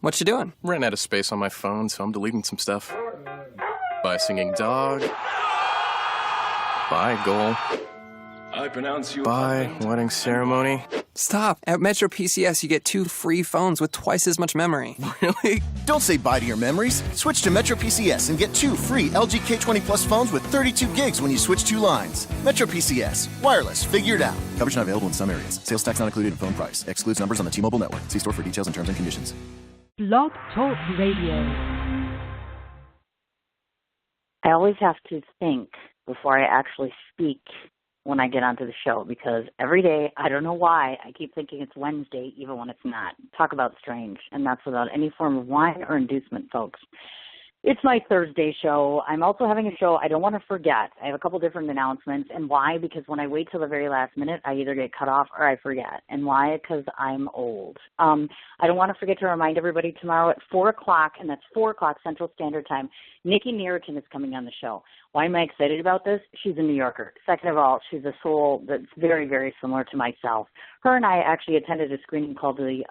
What you doing? Ran out of space on my phone, so I'm deleting some stuff. Bye, singing dog. Bye, goal. I pronounce you. Bye, wedding ceremony. Stop. At Metro PCS, you get 2 free phones with twice as much memory. Really? Don't say bye to your memories. Switch to Metro PCS and get 2 free LG K20 Plus phones with 32 gigs when you switch 2 lines. Metro PCS. Wireless. Figure it out. Coverage not available in some areas. Sales tax not included in phone price. Excludes numbers on the T-Mobile network. See store for details and terms and conditions. Blog Talk Radio. I always have to think before I actually speak when I get onto the show, because every day, I don't know why, I keep thinking it's Wednesday even when it's not. Talk about strange, and that's without any form of wine or inducement, folks. It's my Thursday show. I'm also having a show I don't want to forget. I have a couple different announcements, and why? Because when I wait till the very last minute, I either get cut off or I forget. And why? Because I'm old. I don't want to forget to remind everybody tomorrow at 4 o'clock, and that's 4 o'clock Central Standard Time, Nikki Neariton is coming on the show. Why am I excited about this? She's a New Yorker. Second of all, she's a soul that's very, very similar to myself. Her and I actually attended a screening called the,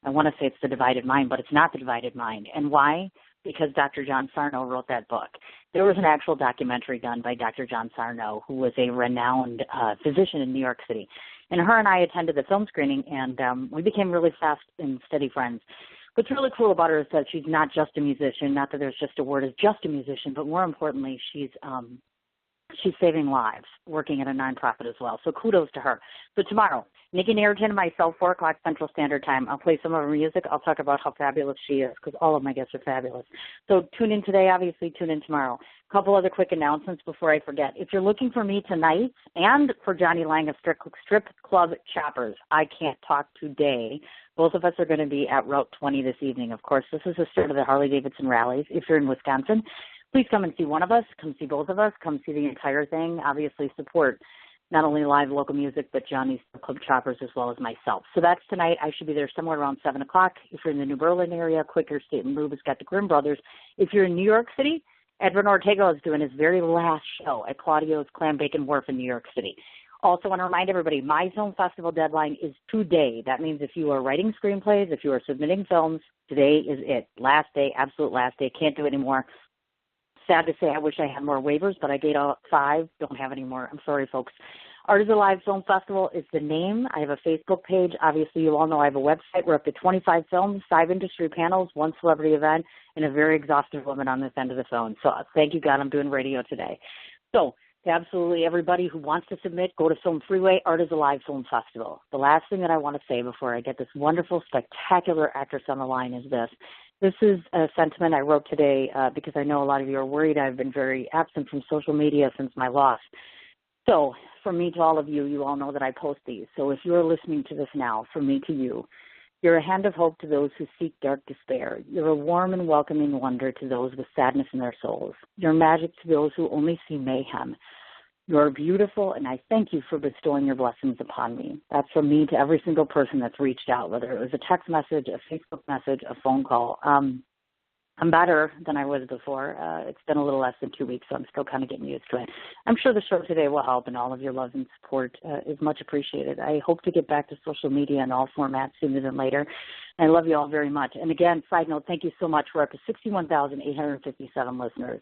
I want to say it's The Divided Mind, but it's not The Divided Mind. And why? Because Dr. John Sarno wrote that book. There was an actual documentary done by Dr. John Sarno, who was a renowned physician in New York City. And her and I attended the film screening, and we became really fast and steady friends. What's really cool about her is that she's not just a musician, not that there's just a word as just a musician, but more importantly, she's saving lives, working at a nonprofit as well. So kudos to her. So tomorrow, Nikki Neariton and myself, 4 o'clock Central Standard Time. I'll play some of her music. I'll talk about how fabulous she is, because all of my guests are fabulous. So tune in today, obviously tune in tomorrow. A couple other quick announcements before I forget. If you're looking for me tonight and for Johnny Lang of Strip Club Choppers, I Can't Talk Today, both of us are going to be at Route 20 this evening. Of course, this is the start of the Harley-Davidson rallies. If you're in Wisconsin, please come and see one of us, come see both of us, come see the entire thing. Obviously support not only live local music, but Johnny's Club Choppers as well as myself. So that's tonight. I should be there somewhere around 7 o'clock. If you're in the New Berlin area, Quaker State and Lube has got the Grimm Brothers. If you're in New York City, Edwin Ortega is doing his very last show at Claudio's Clam Bacon Wharf in New York City. Also want to remind everybody, my film festival deadline is today. That means if you are writing screenplays, if you are submitting films, today is it. Last day, absolute last day. Can't do it anymore. Sad to say, I wish I had more waivers, but I gave out 5. Don't have any more. I'm sorry, folks. Art is Alive Film Festival is the name. I have a Facebook page. Obviously, you all know I have a website. We're up to 25 films, 5 industry panels, 1 celebrity event, and a very exhaustive woman on this end of the phone. So thank you, God, I'm doing radio today. So to absolutely everybody who wants to submit, go to Film Freeway, Art is Alive Film Festival. The last thing that I want to say before I get this wonderful, spectacular actress on the line is this. This is a sentiment I wrote today because I know a lot of you are worried. I've been very absent from social media since my loss. So from me to all of you, you all know that I post these. So if you're listening to this now, from me to you, you're a hand of hope to those who seek dark despair. You're a warm and welcoming wonder to those with sadness in their souls. You're magic to those who only see mayhem. You're beautiful, and I thank you for bestowing your blessings upon me. That's from me to every single person that's reached out, whether it was a text message, a Facebook message, a phone call. I'm better than I was before. It's been a little less than 2 weeks, so I'm still kind of getting used to it. I'm sure the show today will help, and all of your love and support is much appreciated. I hope to get back to social media in all formats sooner than later. I love you all very much. And again, side note, thank you so much. We're up to 61,857 listeners.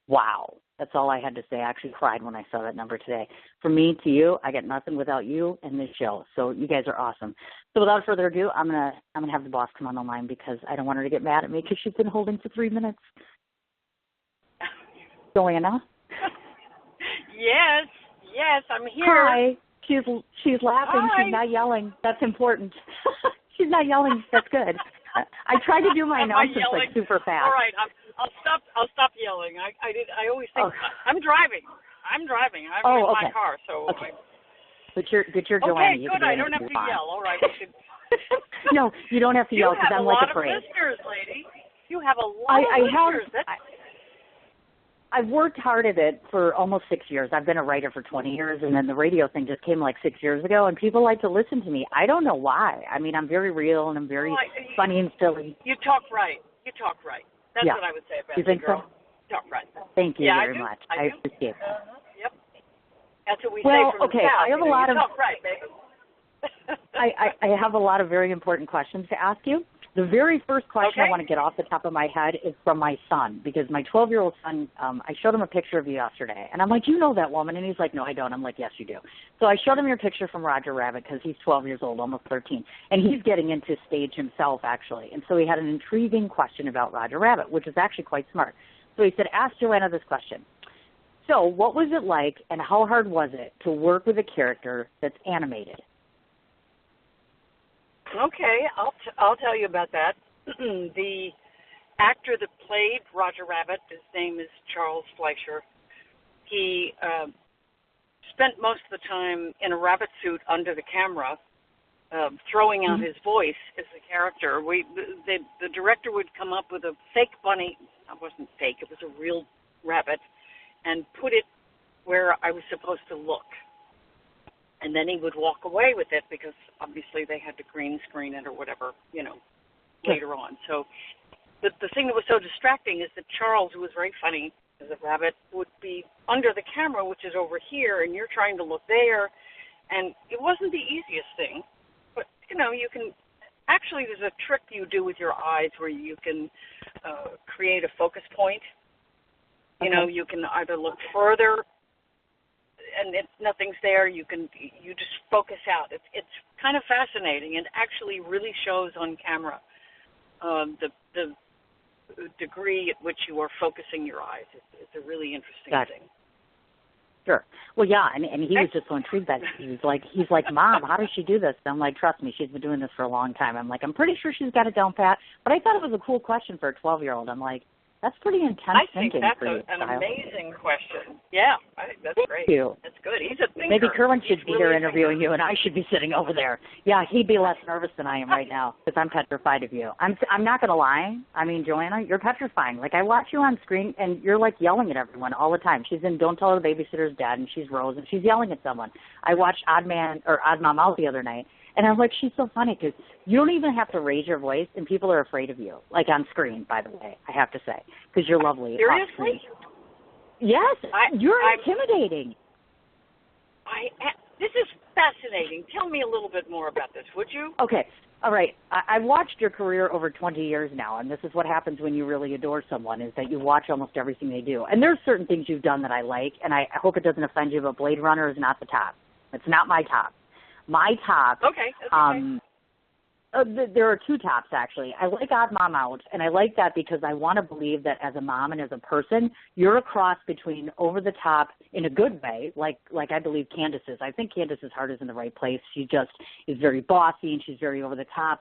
Wow. That's all I had to say. I actually cried when I saw that number today. From me to you, I get nothing without you and this show. So you guys are awesome. So without further ado, I'm gonna have the boss come on the line because I don't want her to get mad at me because she's been holding for 3 minutes. Joanna? Yes, I'm here. Hi. She's laughing. Hi. She's not yelling. That's important. She's not yelling. That's good. I try to do my announcements like super fast. All right, I'll stop yelling. I always think I'm driving. I'm in my car, so. Okay. But you're Joanna. Okay, good. I don't have to yell. All right. No, you don't have to yell because I'm like afraid. You have a lot of listeners, lady. You have a lot of listeners. I've worked hard at it for almost 6 years. I've been a writer for 20 years, and then the radio thing just came like 6 years ago, and people like to listen to me. I don't know why. I mean, I'm very real, and I'm very funny and silly. You talk right. That's what I would say about you. Think girl. So? Talk right. Thank you very much. I appreciate that. Yep. That's what we say from the South. I have a lot of. Talk right, baby. I have a lot of very important questions to ask you. The very first question I want to get off the top of my head is from my son, because my 12-year-old son, I showed him a picture of you yesterday, and I'm like, you know that woman? And he's like, no, I don't. I'm like, yes, you do. So I showed him your picture from Roger Rabbit because he's 12 years old, almost 13, and he's getting into stage himself, actually. And so he had an intriguing question about Roger Rabbit, which is actually quite smart. So he said, ask Joanna this question. So what was it like, and how hard was it to work with a character that's animated? Okay, I'll tell you about that. The actor that played Roger Rabbit, his name is Charles Fleischer. He spent most of the time in a rabbit suit under the camera, throwing out his voice as the character. The director would come up with a fake bunny. It wasn't fake; it was a real rabbit, and put it where I was supposed to look. And then he would walk away with it because obviously they had to green screen it or whatever, later on. So the thing that was so distracting is that Charles, who was very funny as a rabbit, would be under the camera, which is over here, and you're trying to look there. And it wasn't the easiest thing. But, you can actually, there's a trick you do with your eyes where you can create a focus point. You can either look further, and if nothing's there, you just focus out. It's kind of fascinating, and actually really shows on camera the degree at which you are focusing your eyes. It's a really interesting thing. Sure. Well, yeah, and he was just so intrigued that he's like, Mom, how does she do this? And I'm like, trust me, she's been doing this for a long time. I'm like, I'm pretty sure she's got it down pat. But I thought it was a cool question for a 12-year-old. I'm like, that's pretty intense thinking for you. I think that's an amazing question. Yeah, I think that's great. Thank you. That's good. He's a thinker. Maybe Kerwin should be here interviewing you, and I should be sitting over there. Yeah, he'd be less nervous than I am right now because I'm petrified of you. I'm not going to lie. I mean, Joanna, you're petrifying. Like, I watch you on screen, and you're, like, yelling at everyone all the time. She's in Don't Tell Her the Babysitter's Dead, and she's Rose, and she's yelling at someone. I watched Odd Mom Out the other night, and I'm like, she's so funny because you don't even have to raise your voice, and people are afraid of you. Like on screen, by the way, I have to say, because you're lovely. Seriously? Yes, you're intimidating. This is fascinating. Tell me a little bit more about this, would you? Okay. All right. I've watched your career over 20 years now, and this is what happens when you really adore someone, is that you watch almost everything they do. And there's certain things you've done that I like, and I hope it doesn't offend you, but Blade Runner is not the top. It's not my top. My top. Okay. That's okay. There are two tops, actually. I like Odd Mom Out, and I like that because I want to believe that as a mom and as a person, you're a cross between over the top in a good way, like I believe Candace is. I think Candace's heart is in the right place. She just is very bossy, and she's very over the top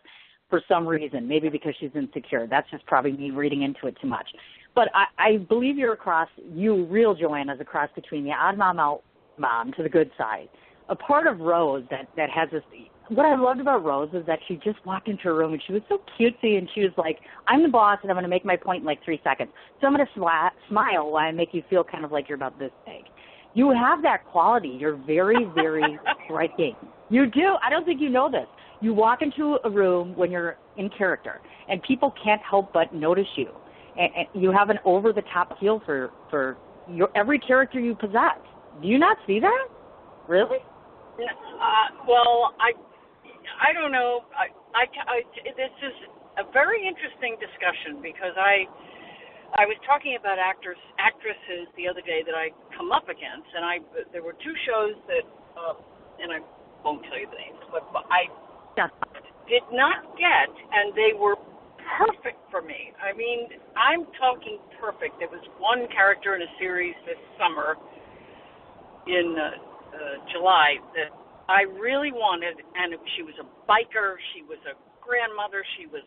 for some reason, maybe because she's insecure. That's just probably me reading into it too much. But I believe you're a cross, real Joanna, is a cross between the Odd Mom Out mom to the good side. A part of Rose that has this, what I loved about Rose is that she just walked into her room and she was so cutesy, and she was like, I'm the boss and I'm going to make my point in like 3 seconds. So I'm going to smile while I make you feel kind of like you're about this big. You have that quality. You're very, very striking. You do. I don't think you know this. You walk into a room when you're in character and people can't help but notice you. And you have an over-the-top feel for every character you possess. Do you not see that? Really? Well, I don't know. This is a very interesting discussion because I was talking about actresses the other day that I come up against, and there were two shows that, and I won't tell you the names, but I did not get, and they were perfect for me. I mean, I'm talking perfect. There was one character in a series this summer in July that I really wanted, and she was a biker, she was a grandmother, she was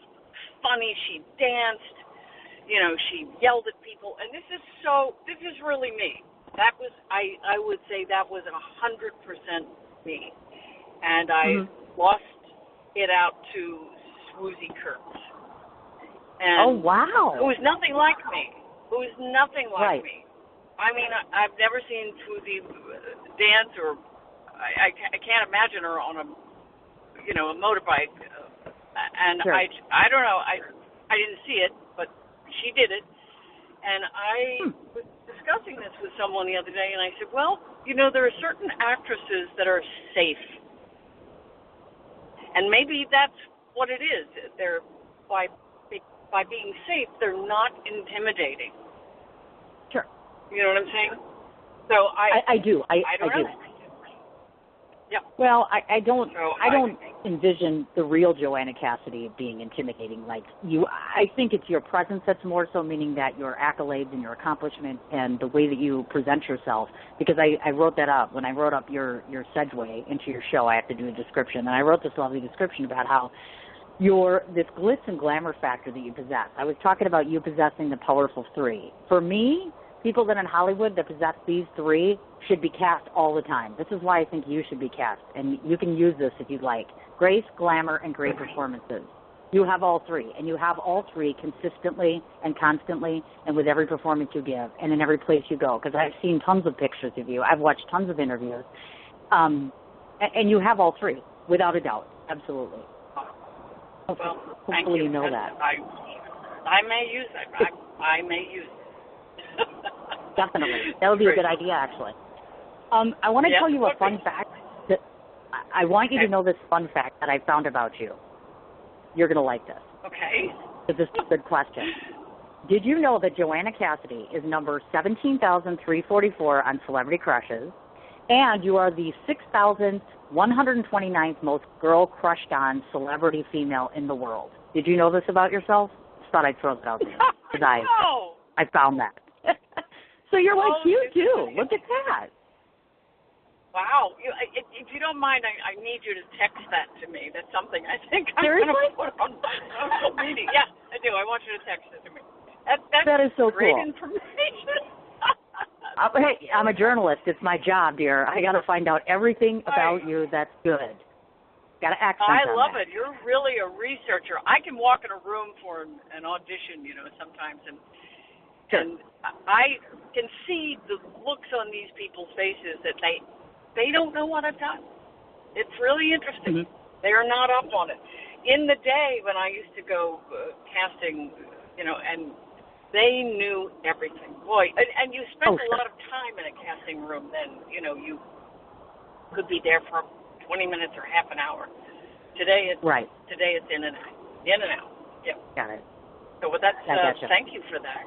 funny, she danced, she yelled at people, and this is really me. That was, I would say that was 100% me, and I lost it out to Swoozie Kurtz. And oh, wow. It was nothing like me. Me. I mean, I've never seen Swoozie dance, or I can't imagine her on a motorbike. And sure. I don't know. I didn't see it, but she did it. And I was discussing this with someone the other day, and I said, well, there are certain actresses that are safe. And maybe that's what it is. They're by being safe, they're not intimidating. Sure. You know what I'm saying? So I do. I don't do. know. Yeah. Well, I don't envision the real Joanna Cassidy being intimidating like you. I think it's your presence that's more so, meaning that your accolades and your accomplishments and the way that you present yourself, because I wrote that up. When I wrote up your segue into your show, I have to do a description, and I wrote this lovely description about how this glitz and glamour factor that you possess. I was talking about you possessing the powerful three. For me, people that in Hollywood that possess these three should be cast all the time. This is why I think you should be cast, and you can use this if you'd like. Grace, glamour, and great performances. You have all three, and you have all three consistently and constantly and with every performance you give and in every place you go, because I've seen tons of pictures of you. I've watched tons of interviews, and you have all three, without a doubt, absolutely. Well, hopefully you know that. I may use it. I may use it. Definitely. That would be a good idea, actually. I want to tell you a fun fact. I want you to know this fun fact that I found about you. You're going to like this. Okay. This is a good question. Did you know that Joanna Cassidy is number 17,344 on Celebrity Crushes, and you are the 6,129th most girl crushed on celebrity female in the world? Did you know this about yourself? Just thought I'd throw it out there. No. I found that. So you're like cute too. Look at that. Wow. If you don't mind, I need you to text that to me. That's something I think I'm Seriously? going to put on my social media. Yeah, I do. I want you to text it to me. That is so great cool. Information. Hey, I'm a journalist. It's my job, dear. I got to find out everything about you that's good. Got to accent I on love that. it. You're really a researcher. I can walk in a room for an audition, sometimes, and I can see the looks on these people's faces that they don't know what I've done. It's really interesting. Mm-hmm. They are not up on it. In the day when I used to go casting, and they knew everything. Boy, and you spend a lot of time in a casting room. Then you could be there for 20 minutes or half an hour. Today it's in and out. Yeah. Got it. So thank you for that.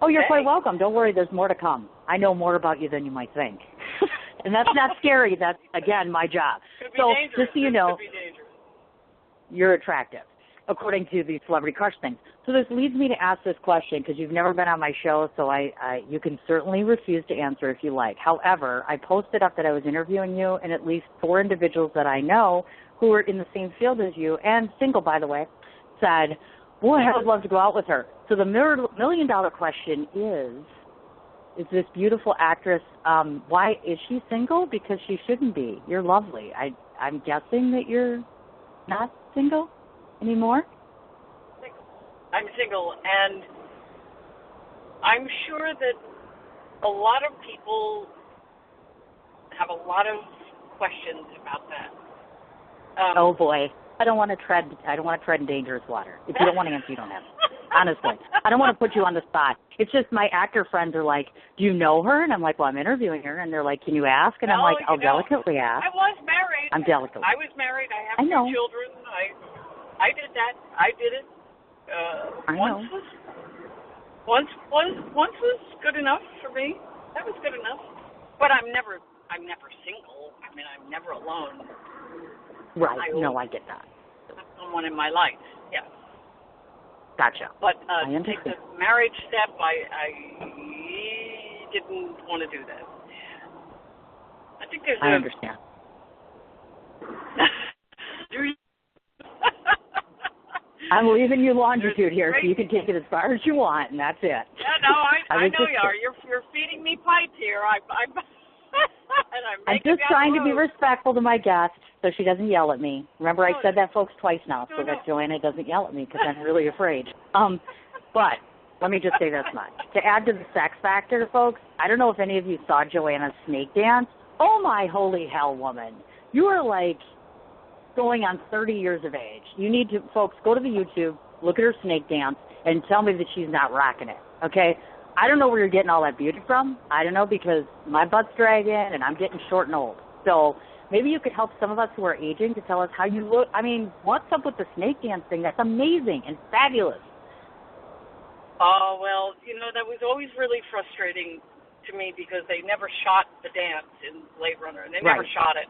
Oh, you're quite welcome. Don't worry, there's more to come. I know more about you than you might think. And that's not scary. That's, again, my job. Could be so dangerous. just so you know, could be dangerous. You're attractive, according to the Celebrity Crush things. So this leads me to ask this question, because you've never been on my show, so you can certainly refuse to answer if you like. However, I posted up that I was interviewing you, and at least 4 individuals that I know who are in the same field as you, and single, by the way, said, boy, I would love to go out with her. So the million-dollar question is this beautiful actress, why is she single? Because she shouldn't be. You're lovely. I'm guessing that you're not single anymore? I'm single, and I'm sure that a lot of people have a lot of questions about that. Oh boy, I don't want to tread in dangerous water. If you don't want to answer, you don't have to. Honestly, I don't want to put you on the spot. It's just my actor friends are like, do you know her? And I'm like, well, I'm interviewing her. And they're like, can you ask? And I'm like, I'll delicately ask. I was married. I'm delicate. I was married. I have 2 children. I did that. I did it. Once was good enough for me. That was good enough. But I'm never single. I mean, I'm never alone. Right. I get that. Someone in my life. Yeah. Gotcha. But take the marriage step, I didn't want to do that. I think there's I understand. I'm leaving you longitude here, so you can take it as far as you want, and that's it. Yeah, no, I know you are. You're feeding me pipes here. I'm just trying to be respectful to my guest so she doesn't yell at me. Remember, I said that, folks, twice now, so that Joanna doesn't yell at me because I'm really afraid. But let me just say this much. To add to the sex factor, folks, I don't know if any of you saw Joanna's snake dance. Oh, my holy hell, woman. You are like going on 30 years of age. You need to, folks, go to the YouTube, look at her snake dance, and tell me that she's not rocking it, okay? I don't know where you're getting all that beauty from. I don't know, because my butt's dragging and I'm getting short and old. So maybe you could help some of us who are aging to tell us how you look. I mean, what's up with the snake dancing? That's amazing and fabulous. Oh, well, that was always really frustrating to me because they never shot the dance in Blade Runner. They never shot it.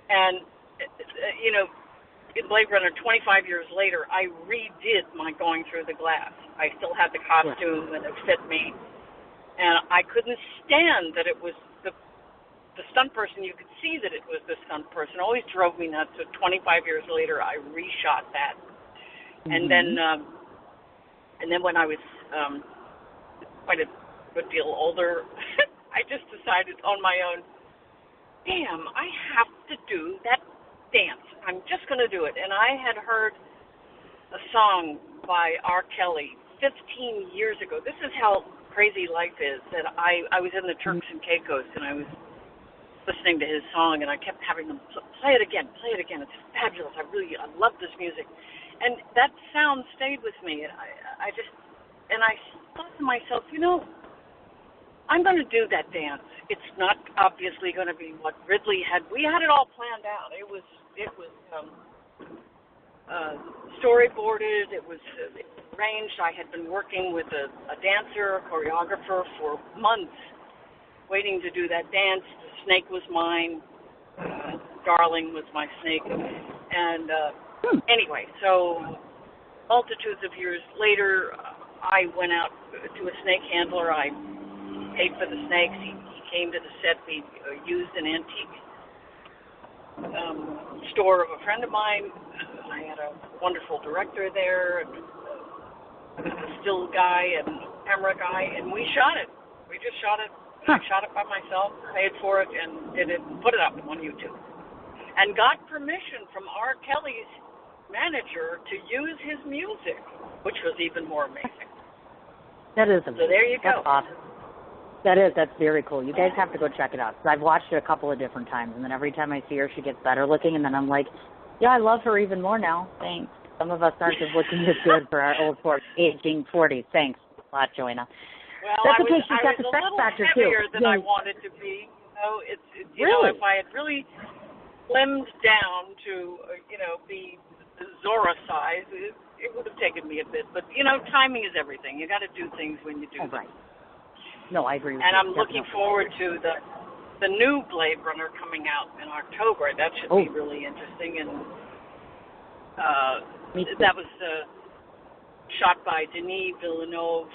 And, in Blade Runner, 25 years later, I redid my Going Through the Glass. I still had the costume and it fit me. And I couldn't stand that it was the stunt person. You could see that it was the stunt person. It always drove me nuts. So 25 years later, I reshot that. And then when I was quite a good deal older, I just decided on my own, damn, I have to do that dance. I'm just going to do it. And I had heard a song by R. Kelly 15 years ago. This is how crazy life is, that I was in the Turks and Caicos, and I was listening to his song, and I kept having them play it again. It's fabulous. I love this music. And that sound stayed with me. I thought to myself, I'm going to do that dance. It's not obviously going to be what Ridley had. We had it all planned out. It was storyboarded. It was arranged. I had been working with a dancer, a choreographer for months, waiting to do that dance. The snake was mine. Darling was my snake. And anyway, so multitudes of years later, I went out to a snake handler. I paid for the snakes. He came to the set. We used an antique store of a friend of mine. I had a wonderful director there, a still guy and camera guy, and we shot it. We just shot it. I shot it by myself, paid for it, and did it, put it up on YouTube. And got permission from R. Kelly's manager to use his music, which was even more amazing. That is amazing. So there you go. That's awesome. That's very cool. You guys have to go check it out. I've watched it a couple of different times, and then every time I see her, she gets better looking, and then I'm like, yeah, I love her even more now. Thanks. Some of us aren't as looking as good for our old aging 40s. Thanks a lot, Joanna. Well, that's I okay. was, She's got the sex factor too. heavier than I wanted to be. If I had really slimmed down to, be Zora size, it would have taken me a bit. But, timing is everything. You got to do things when you do them. Right. No, I agree with and you. I'm looking forward to the new Blade Runner coming out in October. That should be really interesting. And that was shot by Denis Villeneuve,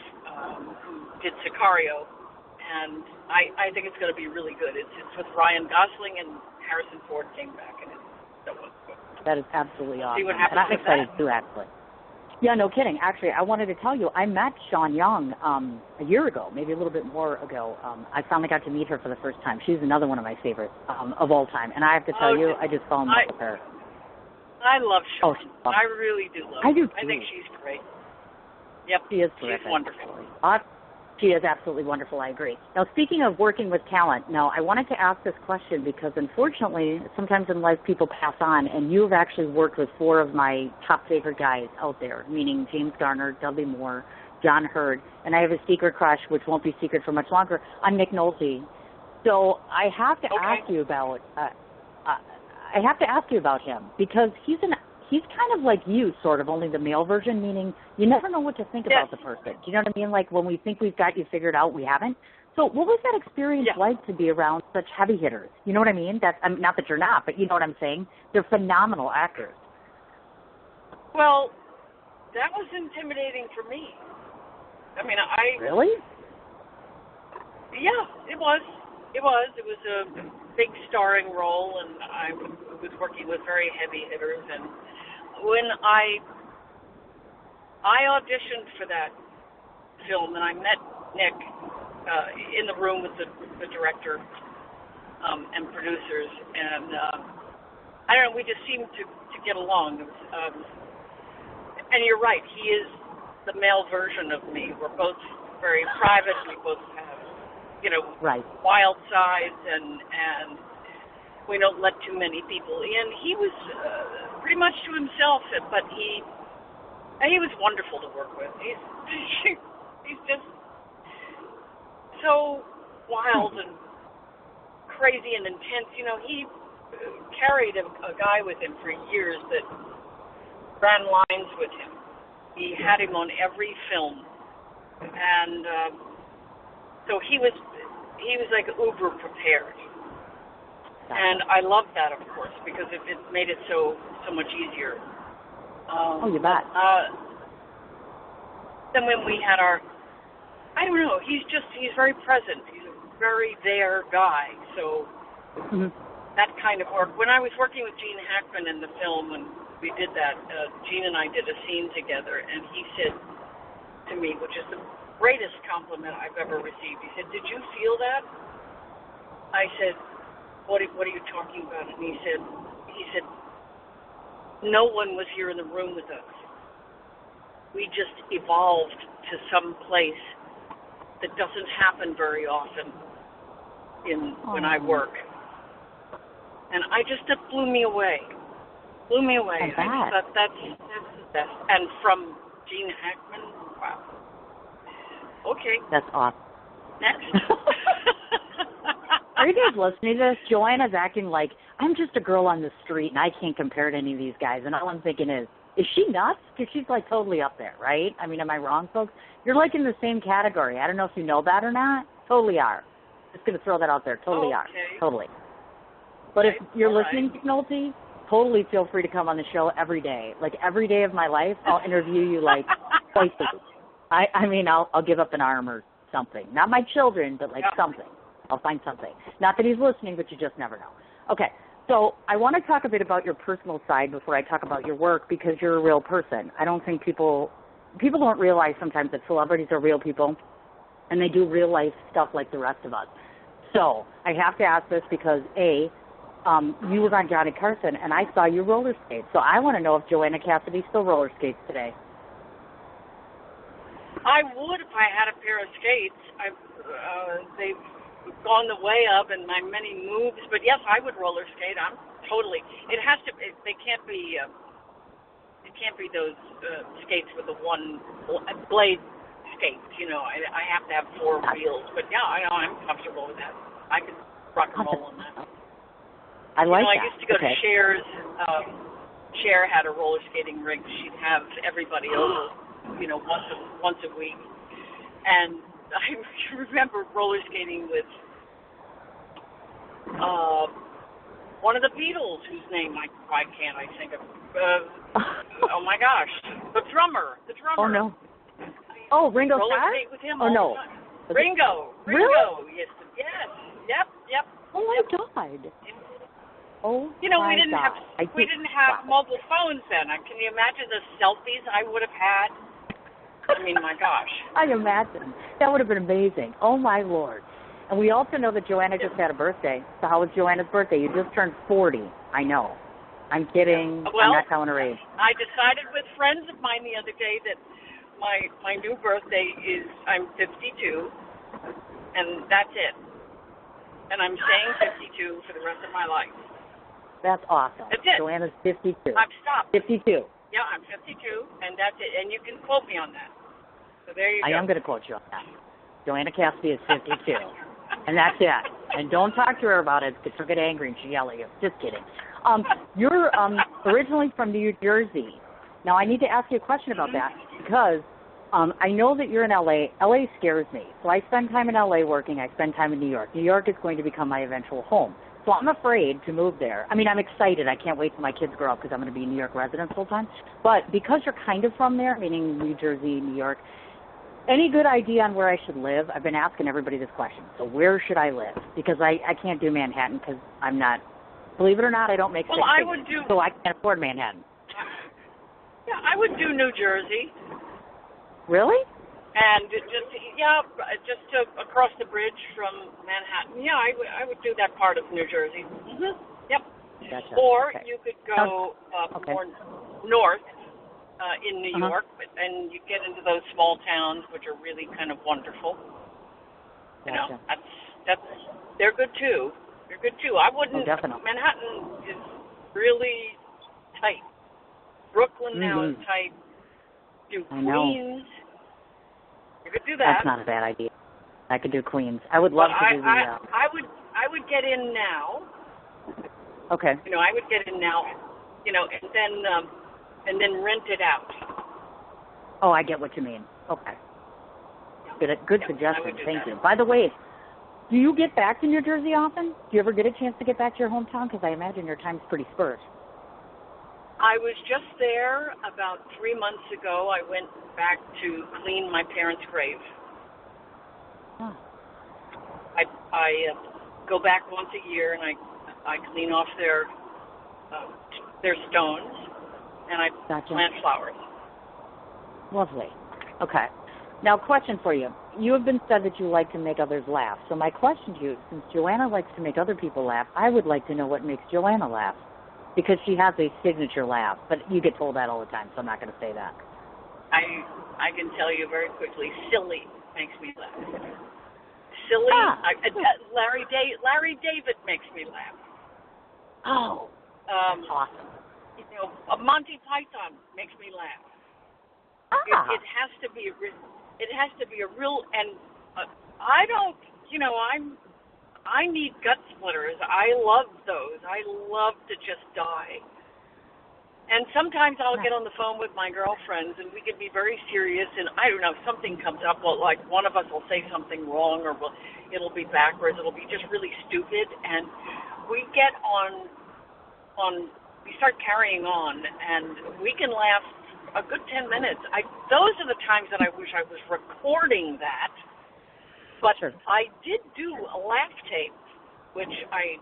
who did Sicario. And I think it's going to be really good. It's with Ryan Gosling, and Harrison Ford came back, and that is absolutely awesome. See what happens. And I'm excited too, actually. Yeah, no kidding. Actually, I wanted to tell you, I met Sean Young a year ago, maybe a little bit more ago. I finally got to meet her for the first time. She's another one of my favorites of all time. And I have to tell you, I just fell in love with her. I love Sean. I really do love her. I do too. I think she's great. Yep. She is terrific. She's wonderful. She is absolutely wonderful, I agree. Now, speaking of working with talent, I wanted to ask this question because, unfortunately, sometimes in life people pass on, and you've actually worked with 4 of my top favorite guys out there, meaning James Garner, Dudley Moore, John Hurd, and I have a secret crush, which won't be secret for much longer, on Nick Nolte. So I have to ask you about him because he's kind of like you, sort of, only the male version, meaning you never know what to think about the person. Do you know what I mean? Like when we think we've got you figured out, we haven't. So what was that experience like to be around such heavy hitters? You know what I mean? Not that you're not, but you know what I'm saying? They're phenomenal actors. Well, that was intimidating for me. I mean, Really? Yeah, it was. It was a big starring role, and I was working with very heavy hitters, and when I auditioned for that film, and I met Nick in the room with the director and producers, and I don't know, we just seemed to get along. It was, and you're right, he is the male version of me. We're both very private. We both have, wild sides, and we don't let too many people in. He was pretty much to himself, but he was wonderful to work with. He's just so wild and crazy and intense. He carried a guy with him for years that ran lines with him. He had him on every film, and so he was like uber prepared. And I loved that, of course, because it made it so much easier. You bet. Then when we had I don't know, he's very present. He's a very there guy. So that kind of work. When I was working with Gene Hackman in the film, when we did that, Gene and I did a scene together, and he said to me, which is the greatest compliment I've ever received, he said, "Did you feel that?" I said, What are you talking about? And he said, no one was here in the room with us. We just evolved to some place that doesn't happen very often when I work. And that blew me away. I just thought that's the best. And from Gene Hackman, wow. Okay. That's awesome. Next. Are you guys listening to this? Joanna's acting like I'm just a girl on the street and I can't compare to any of these guys. And all I'm thinking is she nuts? Because she's like totally up there, right? I mean, am I wrong, folks? You're like in the same category. I don't know if you know that or not. Totally are. Just going to throw that out there. Totally are. Totally. But if you're listening, McNulty, totally feel free to come on the show every day. Like every day of my life, I'll interview you like twice a week. I mean, I'll give up an arm or something. Not my children, but like something. I'll find something. Not that he's listening, but you just never know. Okay, so I want to talk a bit about your personal side before I talk about your work because you're a real person. I don't think people don't realize sometimes that celebrities are real people and they do real life stuff like the rest of us. So I have to ask this because, A, you were on Johnny Carson and I saw you roller skate. So I want to know if Joanna Cassidy still roller skates today. I would if I had a pair of skates. They've gone the way of in my many moves, but yes, I would roller skate. I'm totally. It has to. They can't be. It can't be those skates with the one blade skates. You know, I have to have four wheels. But yeah, I'm comfortable with that. I can rock and roll on that. I like that. I used to go to Cher's. Cher had a roller skating rink. She'd have everybody over, once a week, and I remember roller skating with one of the Beatles, whose name why can't I think of? Oh my gosh, the drummer. Oh no. Oh, Ringo Starr? Roller skate with him. Oh no. Ringo. Really? Yes. Yep. Oh my God. Oh. We didn't have mobile phones then. Can you imagine the selfies I would have had? I mean, my gosh. I imagine. That would have been amazing. Oh, my Lord. And we also know that Joanna just had a birthday. So how was Joanna's birthday? You just turned 40. I know. I'm kidding. Well, I'm not telling her age. I decided with friends of mine the other day that my new birthday is I'm 52, and that's it. And I'm staying 52 for the rest of my life. That's awesome. That's it. Joanna's 52. I've stopped. 52. Yeah, I'm 52, and that's it. And you can quote me on that. So there you go. I am going to quote you on that. Joanna Cassidy is 52. And that's it. And don't talk to her about it because she'll get angry and she'll yell at you. Just kidding. You're originally from New Jersey. Now, I need to ask you a question about that because I know that you're in L.A. L.A. scares me. So I spend time in L.A. working. I spend time in New York. New York is going to become my eventual home. So I'm afraid to move there. I mean, I'm excited. I can't wait till my kids grow up because I'm going to be a New York resident full time. But because you're kind of from there, meaning New Jersey, New York, any good idea on where I should live? I've been asking everybody this question. So where should I live? Because I can't do Manhattan because I'm not, believe it or not, I don't make six figures. So I can't afford Manhattan. Yeah, I would do New Jersey. Really? And just across the bridge from Manhattan. Yeah, I would do that part of New Jersey. Mm-hmm. Yep. Gotcha. Or okay. you could go more north in New York, and you get into those small towns, which are really kind of wonderful. You know, that's they're good too. They're good too. I wouldn't. Definitely. Manhattan is really tight. Brooklyn now is tight. Do Queens. You could do that. That's not a bad idea. I could do Queens. I would love to do the. I would get in now. Okay. You know, I would get in now, you know, and then rent it out. Oh, I get what you mean. Okay. Good suggestion. Thank you. By the way, do you get back to New Jersey often? Do you ever get a chance to get back to your hometown? Because I imagine your time's pretty sparse. I was just there about 3 months ago. I went back to clean my parents' grave. Huh. I go back once a year and I clean off their stones and I plant flowers. Lovely. Okay. Now, question for you. You have been said that you like to make others laugh. So my question to you, since Joanna likes to make other people laugh, I would like to know what makes Joanna laugh. Because she has a signature laugh. But you get told that all the time, so I'm not going to say that. I can tell you very quickly, silly makes me laugh. Silly. Larry David makes me laugh. Oh, awesome. You know, Monty Python makes me laugh. It has to be a real, and I don't, you know, I need gut splitters. I love those. I love to just die. And sometimes I'll get on the phone with my girlfriends, and we can be very serious, and I don't know, something comes up, well, like one of us will say something wrong, or it'll be backwards, it'll be just really stupid, and we get we start carrying on, and we can laugh a good 10 minutes. Those are the times that I wish I was recording that. But I did do a laugh tape, which I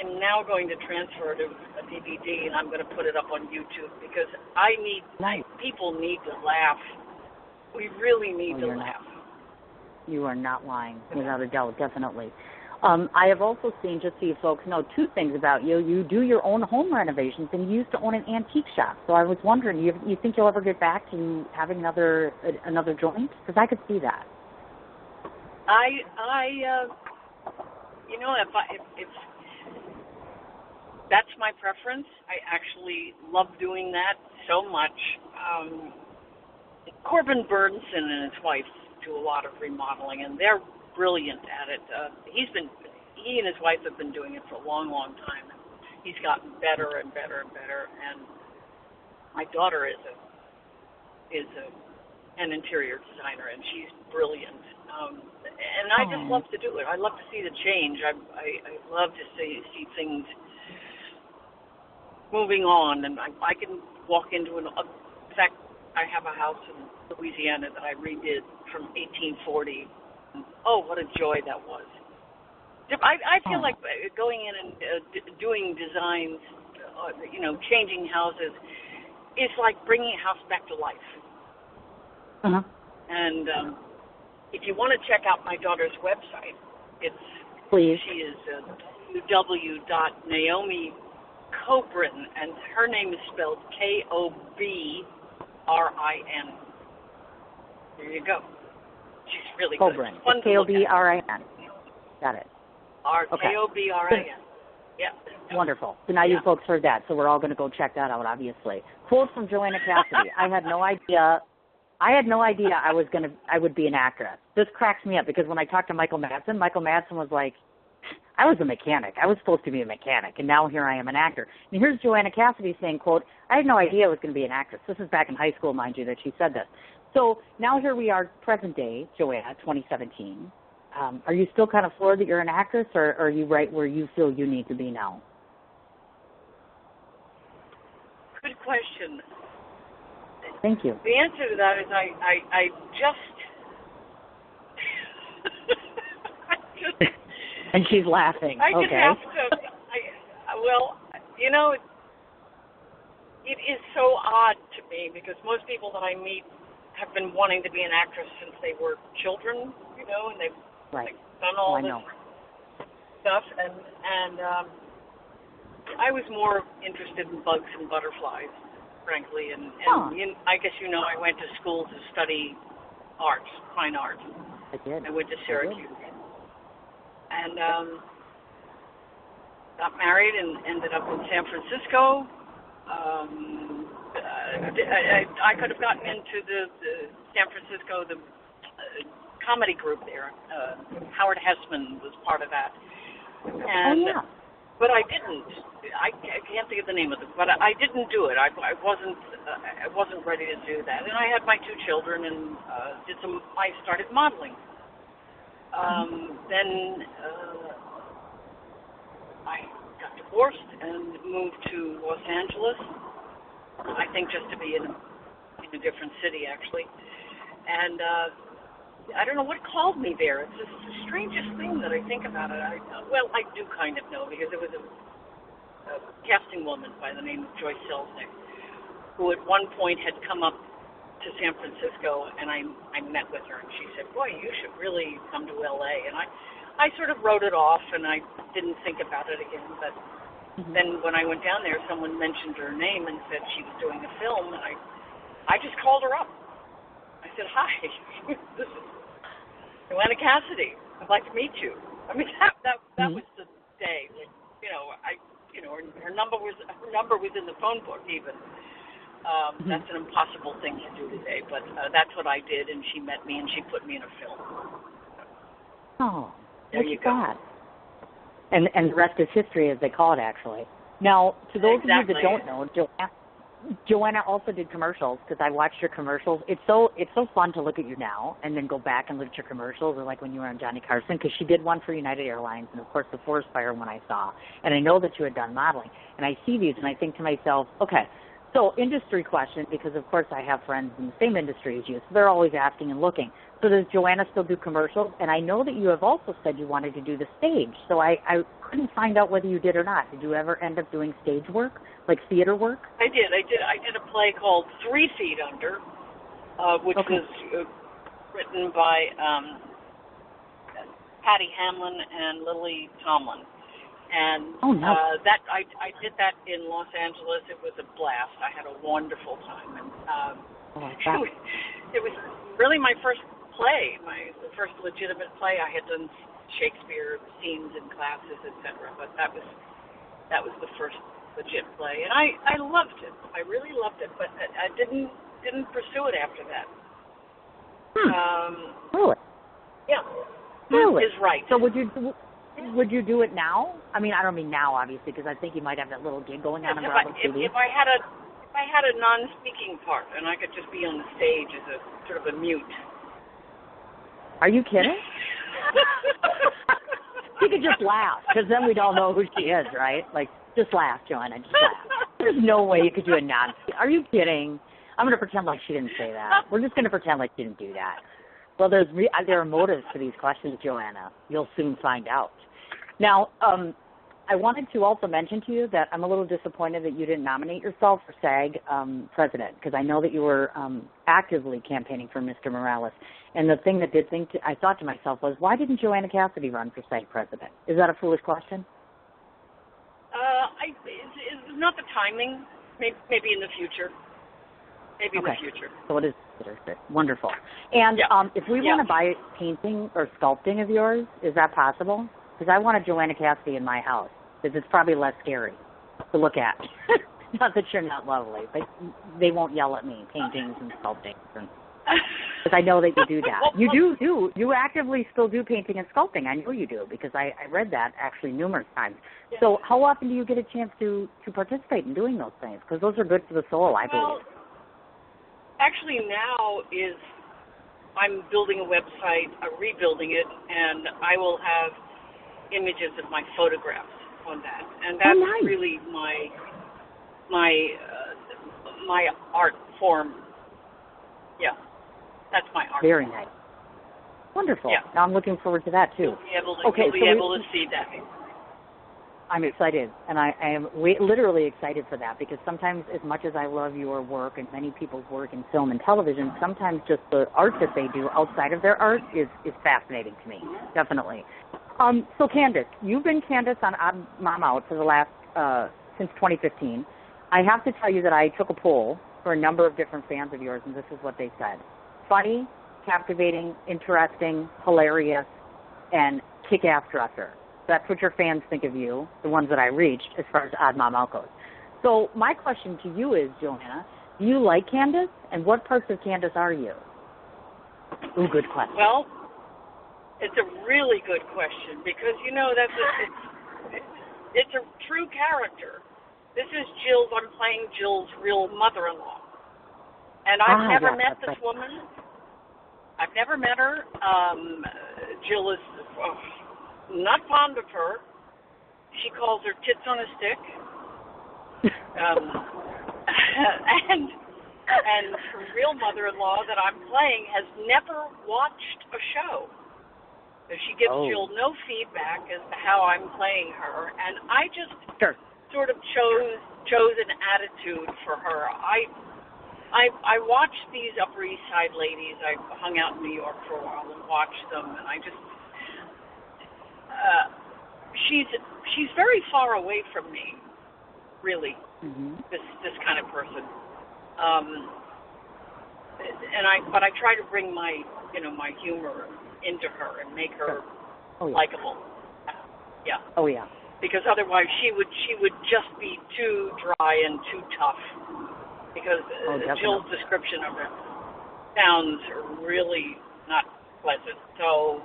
am now going to transfer to a DVD, and I'm going to put it up on YouTube because people need to laugh. We really need to laugh. You are not lying, without a doubt, definitely. I have also seen, just so you folks know, two things about you. You do your own home renovations, and you used to own an antique shop. So I was wondering, you think you'll ever get back to having another joint? Because I could see that. You know, if that's my preference, I actually love doing that so much. Corbin Burnson and his wife do a lot of remodeling, and they're brilliant at it. He and his wife have been doing it for a long, long time. He's gotten better and better and better. And my daughter is an interior designer, and she's brilliant. And I just love to do it. I love to see the change. I love to see things moving on, and I can walk into in fact, I have a house in Louisiana that I redid from 1840. Oh, what a joy that was. I feel like going in and doing designs, you know, changing houses, is like bringing a house back to life. Uh-huh. And if you want to check out my daughter's website, she is www.naomi.Kobrin, and her name is spelled Kobrin. There you go. She's really Kobrin. good. Kobrin. Got it. Kobrin. Yeah. Wonderful. So now you folks heard that, so we're all going to go check that out, obviously. Quote from Joanna Cassidy. I had no idea I would be an actress. This cracks me up because when I talked to Michael Madsen was like, I was a mechanic. I was supposed to be a mechanic, and now here I am, an actor. And here's Joanna Cassidy saying, quote, I had no idea I was going to be an actress. This is back in high school, mind you, that she said this. So now here we are, present day, Joanna, 2017. Are you still kind of floored that you're an actress, or are you right where you feel you need to be now? Good question. Thank you. The answer to that is I just And she's laughing. I just okay. have to. Well, you know, it is so odd to me because most people that I meet have been wanting to be an actress since they were children, you know, and they've done all this stuff. And I was more interested in bugs and butterflies, frankly. And I guess you know I went to school to study art, fine art. I did. I went to Syracuse. And got married and ended up in San Francisco. I could have gotten into the San Francisco, the comedy group there. Howard Hessman was part of that. And but I didn't. I can't think of the name of it, but I didn't do it. I wasn't ready to do that. And I had my 2 children and I started modeling. Then I got divorced and moved to Los Angeles. I think just to be in a different city, actually. And I don't know what called me there. It's just the strangest thing that I think about it. I do kind of know, because it was a casting woman by the name of Joyce Selznick, who at one point had come up to San Francisco, and I met with her, and she said, "Boy, you should really come to LA." And I sort of wrote it off, and I didn't think about it again. But then when I went down there, someone mentioned her name and said she was doing a film, and I just called her up. I said, "Hi, this is Joanna Cassidy. I'd like to meet you." I mean, that was the day. Like, her number was in the phone book even. That's an impossible thing to do today, but that's what I did, and she met me and she put me in a film. Oh, there you go. That? And the rest is history, as they call it, actually. Now, to those of you that don't know, Joanna also did commercials, because I watched your commercials. It's so fun to look at you now and then go back and look at your commercials, or like when you were on Johnny Carson, because she did one for United Airlines, and of course the forest fire one I saw. And I know that you had done modeling. And I see these and I think to myself, okay, so industry question, because of course I have friends in the same industry as you, so they're always asking and looking. So does Joanna still do commercials? And I know that you have also said you wanted to do the stage, so I couldn't find out whether you did or not. Did you ever end up doing stage work, like theater work? I did a play called 3 Feet Under, which was written by Patty Hamlin and Lily Tomlin. And that I did that in Los Angeles. It was a blast. I had a wonderful time, and it was really my first play, the first legitimate play. I had done Shakespeare scenes in classes, etc. But that was the first legit play, and I loved it. I really loved it, but I didn't pursue it after that. Really? Yeah. Really? Is right. So would you do it now? I mean, I don't mean now, obviously, because I think you might have that little gig going on in Bravo City. If I had a non-speaking part and I could just be on the stage as a sort of a mute. Are you kidding? You could just laugh, because then we'd all know who she is, right? Like, just laugh, Joanna, just laugh. There's no way you could do a non-speaking. Are you kidding? I'm going to pretend like she didn't say that. We're just going to pretend like she didn't do that. Well, there are motives for these questions, Joanna. You'll soon find out. Now, I wanted to also mention to you that I'm a little disappointed that you didn't nominate yourself for SAG president, because I know that you were actively campaigning for Mr. Morales. And the thing that I thought to myself was, why didn't Joanna Cassidy run for SAG president? Is that a foolish question? It's not the timing. Maybe in the future. Maybe in the future. So it is wonderful. And if we want to buy painting or sculpting of yours, is that possible? Because I want a Joanna Cassidy in my house, because it's probably less scary to look at. Not that you're not lovely, but they won't yell at me, paintings and sculpting. Because I know that you do that. You actively still do painting and sculpting. I know you do, because I read that actually numerous times. So how often do you get a chance to participate in doing those things? Because those are good for the soul, I believe. Actually, now I'm building a website, rebuilding it, and I will have images of my photographs on that, and that's really my art form. Yeah, that's my art. Very form. nice. Wonderful. Yeah. Now I'm looking forward to that too. You'll be able to see that. I'm excited, and I am literally excited for that, because sometimes, as much as I love your work and many people's work in film and television, sometimes just the art that they do outside of their art is fascinating to me, definitely. So Candace, you've been Candace on Odd Mom Out for the last, since 2015. I have to tell you that I took a poll for a number of different fans of yours, and this is what they said. Funny, captivating, interesting, hilarious, and kick-ass dresser. That's what your fans think of you, the ones that I reached, as far as Odd Mom Out goes. So my question to you is, Joanna, do you like Candace, and what parts of Candace are you? Ooh, good question. Well, it's a really good question, because, it's a true character. This is Jill's. I'm playing Jill's real mother-in-law, and I've never met this woman. I've never met her. Jill is not fond of her. She calls her tits on a stick. And her real mother-in-law that I'm playing has never watched a show. So she gives Jill no feedback as to how I'm playing her, and I just sort of chose an attitude for her. I watched these Upper East Side ladies. I hung out in New York for a while and watched them, and I just she's very far away from me, really. This kind of person. But I try to bring my humor into her and make her likable. Yeah. Oh yeah. Because otherwise she would just be too dry and too tough. Because Jill's description of her sounds really not pleasant. So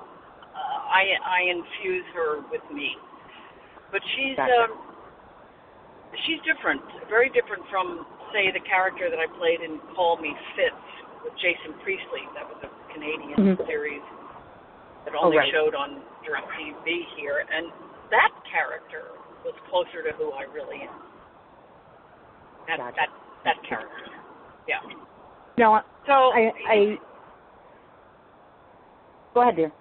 I infuse her with me. But she's different, very different from, say, the character that I played in Call Me Fitz with Jason Priestley. That was a Canadian series that only showed on DirecTV here. And that character was closer to who I really am. That character. Yeah. No, so I go ahead, dear.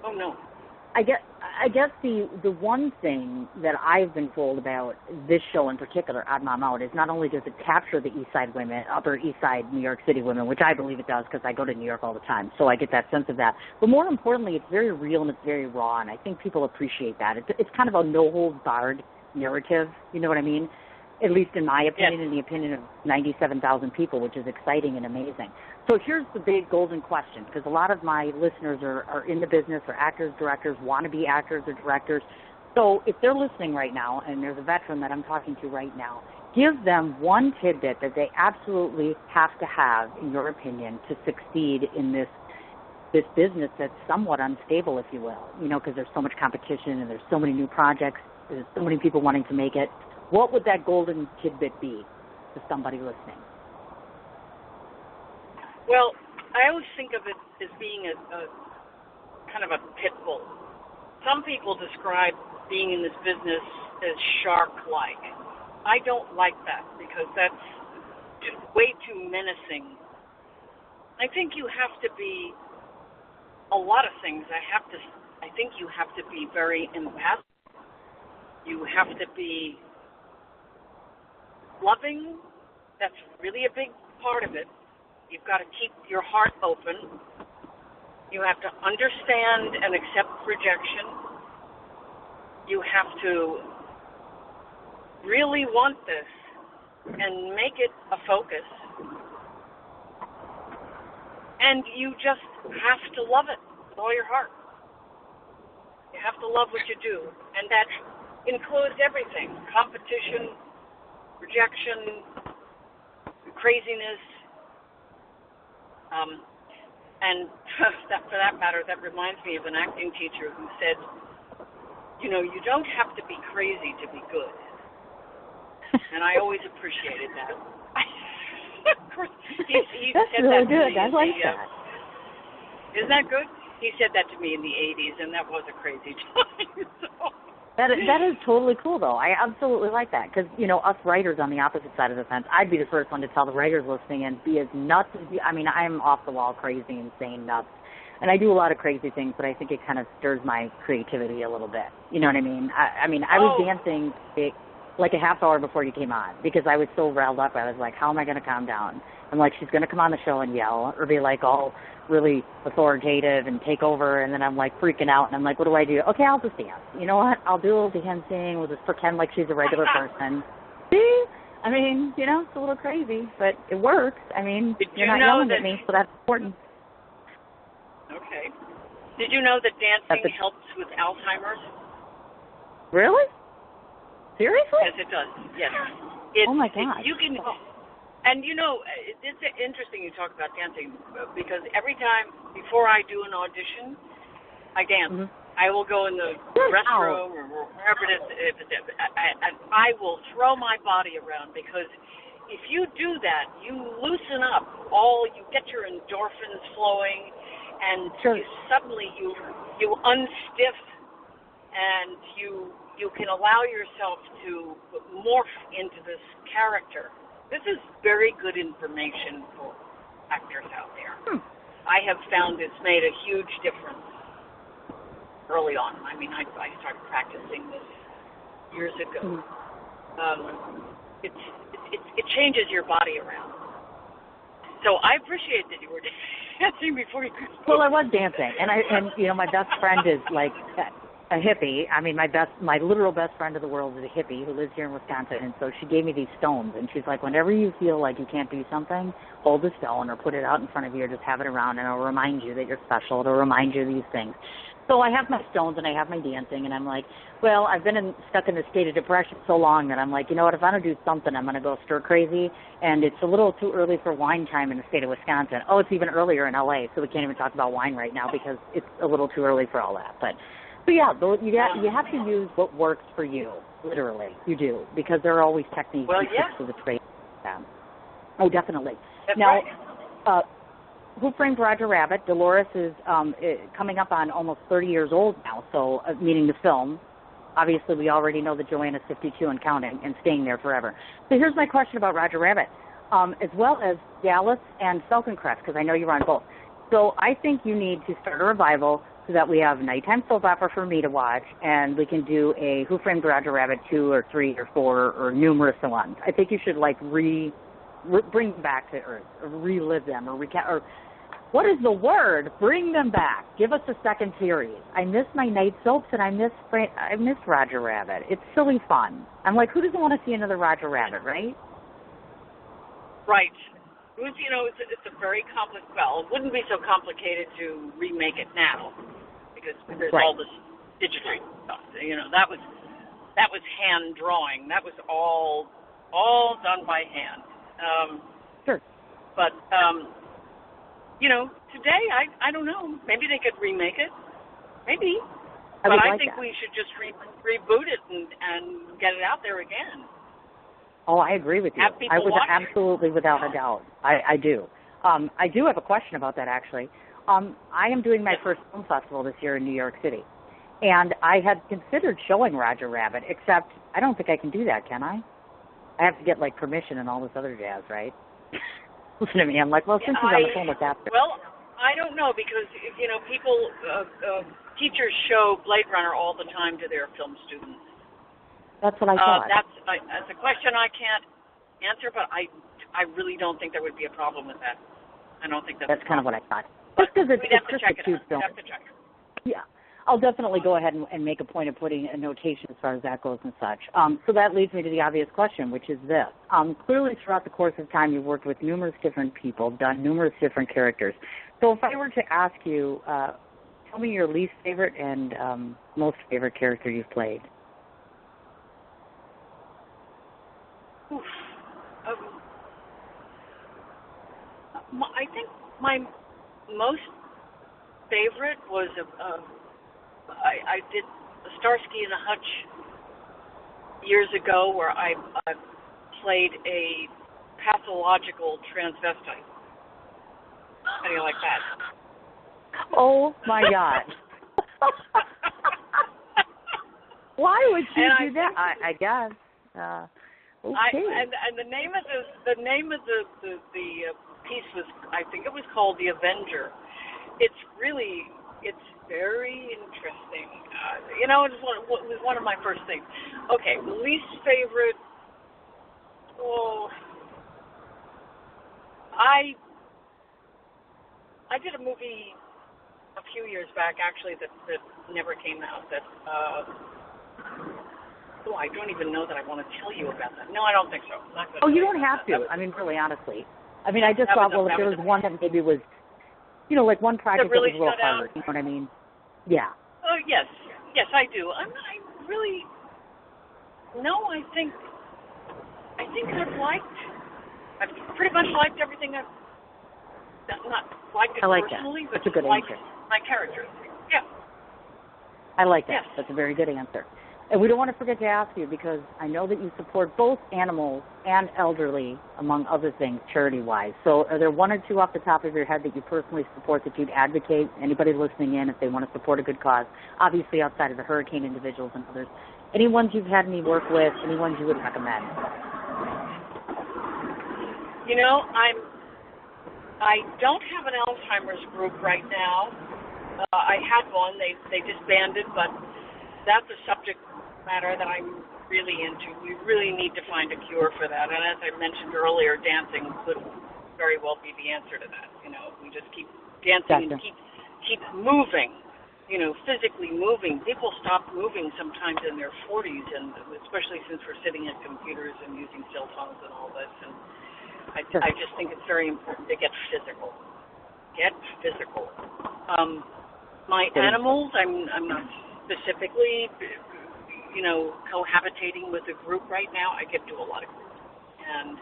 Oh no. I guess the one thing that I've been told about this show in particular, Odd Mom Out, is not only does it capture the East Side women, Upper East Side New York City women, which I believe it does because I go to New York all the time, so I get that sense of that. But more importantly, it's very real and it's very raw, and I think people appreciate that. It's kind of a no-holds-barred narrative, you know what I mean? At least in my opinion, in the opinion of 97,000 people, which is exciting and amazing. So here's the big golden question, because a lot of my listeners are in the business, or actors, directors, want to be actors or directors. So if they're listening right now, and there's a veteran that I'm talking to right now, give them one tidbit that they absolutely have to have, in your opinion, to succeed in this business that's somewhat unstable, if you will, because there's so much competition and there's so many new projects, there's so many people wanting to make it. What would that golden tidbit be to somebody listening? Well, I always think of it as being a kind of a pit bull. Some people describe being in this business as shark-like. I don't like that because that's just way too menacing. I think you have to be a lot of things. I think you have to be very empathic. You have to be loving. That's really a big part of it. You've got to keep your heart open. You have to understand and accept rejection. You have to really want this and make it a focus. And you just have to love it with all your heart. You have to love what you do. And that includes everything: competition, rejection, craziness, and for that matter, that reminds me of an acting teacher who said, you don't have to be crazy to be good. And I always appreciated that. Of course, he That's said really that to good. me. I like that. Isn't that good? He said that to me in the 80s, and that was a crazy time. So. That is totally cool, though. I absolutely like that because, us writers on the opposite side of the fence, I'd be the first one to tell the writers listening and be as nuts as I'm off-the-wall crazy, insane nuts. And I do a lot of crazy things, but I think it kind of stirs my creativity a little bit. You know what I mean? I was dancing like a half hour before you came on because I was so riled up. I was like, how am I going to calm down? I'm like, she's going to come on the show and yell or be like all really authoritative and take over, and then I'm like freaking out, and I'm like, what do I do? Okay, I'll just dance. You know what? I'll do a little dancing. We'll just pretend like she's a regular person. See? It's a little crazy, but it works. You're not yelling at me, so that's important. Okay. Did you know that dancing helps with Alzheimer's? Really? Seriously? Yes, it does. Yes. Oh my God. You can. And it's interesting you talk about dancing because every time before I do an audition, I dance. I will go in the restroom or wherever it is. I will throw my body around, because if you do that, you loosen up. You get your endorphins flowing, and you unstiff, and you can allow yourself to morph into this character. This is very good information for actors out there. I have found it's made a huge difference early on. I mean, I started practicing this years ago. It changes your body around. So I appreciate that you were dancing before you could. Well, I was dancing, and you know, my best friend is like a hippie. I mean, my literal best friend of the world is a hippie who lives here in Wisconsin, and so she gave me these stones, and she's like, whenever you feel like you can't do something, hold a stone or put it out in front of you or just have it around, and it'll remind you that you're special. It'll remind you of these things. So I have my stones and I have my dancing, and I'm like, well, I've been stuck in this state of depression so long that I'm like, you know what, if I don't do something, I'm going to go stir crazy, and it's a little too early for wine time in the state of Wisconsin. Oh, it's even earlier in L.A., so we can't even talk about wine right now because it's a little too early for all that. But yeah, you have to use what works for you, literally. You do, because there are always techniques and tricks of the trade. Oh, definitely. That's now, right. Who Framed Roger Rabbit? Dolores is coming up on almost 30 years old now, so meaning the film. Obviously, we already know that Joanna's 52 and counting and staying there forever. So here's my question about Roger Rabbit, as well as Dallas and Feldenkrais, because I know you're on both. So I think you need to start a revival so that we have nighttime soap opera for me to watch, and we can do a Who Framed Roger Rabbit 2 or 3 or 4 or numerous ones. I think you should like bring them back to earth, or relive them, or what is the word? Bring them back. Give us a second series. I miss my night soaps, and I miss Roger Rabbit. It's silly fun. I'm like, who doesn't want to see another Roger Rabbit, right? Right. It's a very complicated. Well, it wouldn't be so complicated to remake it now, because there's all this digital stuff. You know, that was hand drawing. That was all done by hand. Sure. But today I don't know. Maybe they could remake it. Maybe. But I think we should just reboot it and get it out there again. Oh, I agree with you. I was absolutely without a doubt. I do. I do have a question about that, actually. I am doing my first film festival this year in New York City, and I had considered showing Roger Rabbit, except I don't think I can do that, can I? I have to get, like, permission and all this other jazz, right? Listen to me. I'm like, well, since he's on the phone with that. Well, I don't know, because, people, teachers show Blade Runner all the time to their film students. That's what I thought. That's a question I can't answer, but I really don't think there would be a problem with that. I don't think that's kind of what I thought. But just because it's just a cute film. We'd have to check it. Yeah. I'll definitely go ahead and make a point of putting a notation as far as that goes and such. So that leads me to the obvious question, which is this. Clearly, throughout the course of time, you've worked with numerous different people, done numerous different characters. So if I were to ask you, tell me your least favorite and most favorite character you've played. I think my most favorite was I did Starsky and Hutch years ago, where I played a pathological transvestite. How do you like that? Oh my God! Why would you do that? I guess. Okay. And the name of the piece was, I think it was called The Avenger. It's very interesting. It was one of my first things. Okay, least favorite. Oh, I did a movie a few years back, actually, that never came out. That I don't even know that I want to tell you about that. No, I don't think so. Oh, you don't have to. I mean, really, honestly. I mean, I just thought, well, if there was one that maybe was, like one project that was a little harder. You know what I mean? Yeah. Oh, yes. Yes, I do. I think I've pretty much liked everything I've not liked it personally, but That's a good liked answer. my characters. Yeah. I like that. Yes. That's a very good answer. And we don't want to forget to ask you, because I know that you support both animals and elderly, among other things, charity-wise. So are there one or two off the top of your head that you personally support, that you'd advocate, anybody listening in, if they want to support a good cause, obviously outside of the hurricane individuals and others? Any ones you've had any work with, any ones you would recommend? You know, I don't have an Alzheimer's group right now. I had one. They disbanded, but that's a subject matter that I'm really into. We really need to find a cure for that. And as I mentioned earlier, dancing could very well be the answer to that. You know, we just keep dancing and keep moving, you know, physically moving. People stop moving sometimes in their 40s, and especially since we're sitting at computers and using cell phones and all this. And I just think it's very important to get physical. Get physical. My animals, I'm not specifically, you know, cohabitating with a group right now. I get to a lot of groups, and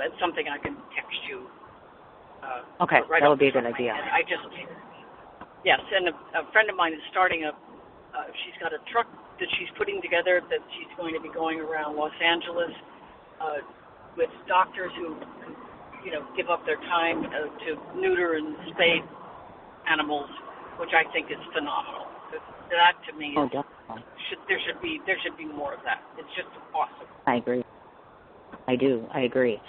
it's something I can text you. Okay, right, that would be a good idea. Yes, and a friend of mine is starting she's got a truck that she's putting together that she's going to be going around Los Angeles with doctors who, you know, give up their time to neuter and spay animals, which I think is phenomenal. That to me is, there should be more of that. It's just awesome. I agree. I do. I agree.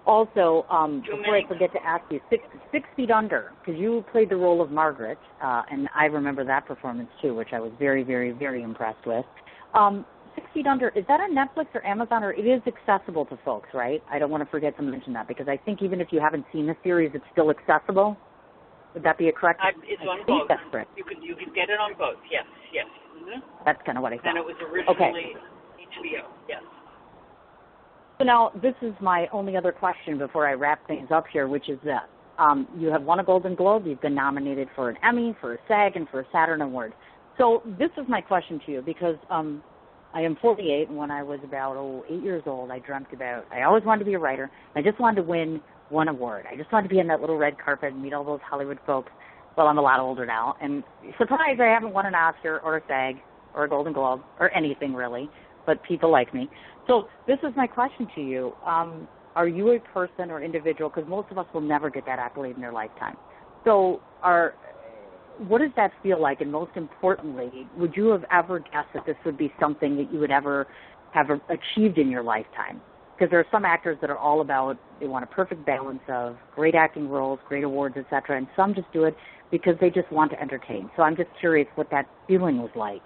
Also, before I forget to ask you, Six Feet Under, because you played the role of Margaret, and I remember that performance too, which I was very, very, very impressed with. 6 Feet Under, is that on Netflix or Amazon, or it is accessible to folks, right? I don't want to forget to mention that, because I think even if you haven't seen the series, it's still accessible. Would that be a correct? It's on both. That's correct. You can get it on both. Yes. Mm-hmm. That's kind of what I thought. And it was originally HBO. Yes. So now this is my only other question before I wrap things up here, which is this: you have won a Golden Globe. You've been nominated for an Emmy, for a SAG, and for a Saturn Award. So this is my question to you, because I am 48, and when I was about 8 years old, I always wanted to be a writer. I just wanted to win one award. I just wanted to be on that little red carpet and meet all those Hollywood folks. Well, I'm a lot older now, and surprise, I haven't won an Oscar or a SAG or a Golden Globe or anything really, but people like me. So this is my question to you. Are you a person or individual, because most of us will never get that accolade in their lifetime. So what does that feel like? And most importantly, would you have ever guessed that this would be something that you would ever have achieved in your lifetime? Because there are some actors that are all about, they want a perfect balance of great acting roles, great awards, etc., and some just do it because they just want to entertain. So I'm just curious what that feeling was like.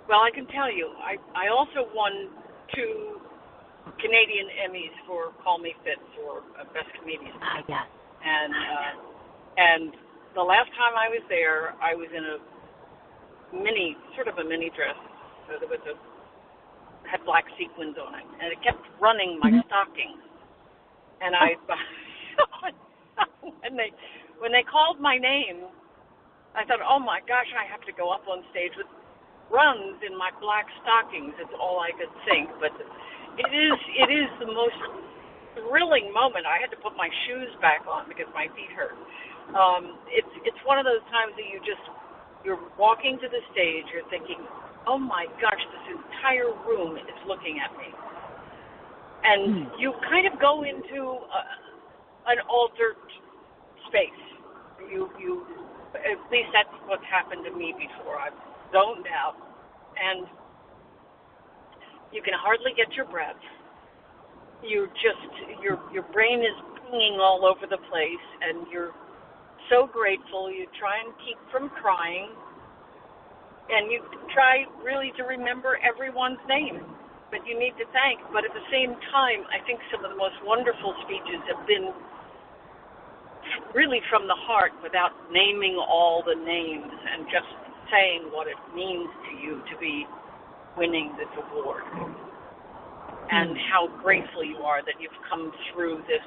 Well, I can tell you, I also won 2 Canadian Emmys for Call Me Fit for Best Comedian. Yes. And the last time I was there, I was in a mini dress. So there was had black sequins on it, and it kept running my stockings. And when they called my name, I thought, oh my gosh, I have to go up on stage with runs in my black stockings. It's all I could think, but it is the most thrilling moment. I had to put my shoes back on because my feet hurt. It's one of those times that you're walking to the stage, you're thinking, oh my gosh, this entire room is looking at me. And you kind of go into an altered space. You at least that's what's happened to me before. I've zoned out, and you can hardly get your breath. Your brain is pinging all over the place, and you're so grateful. You try and keep from crying, and you try really to remember everyone's name that you need to thank. But at the same time, I think some of the most wonderful speeches have been really from the heart, without naming all the names, and just saying what it means to you to be winning this award, and how grateful you are that you've come through this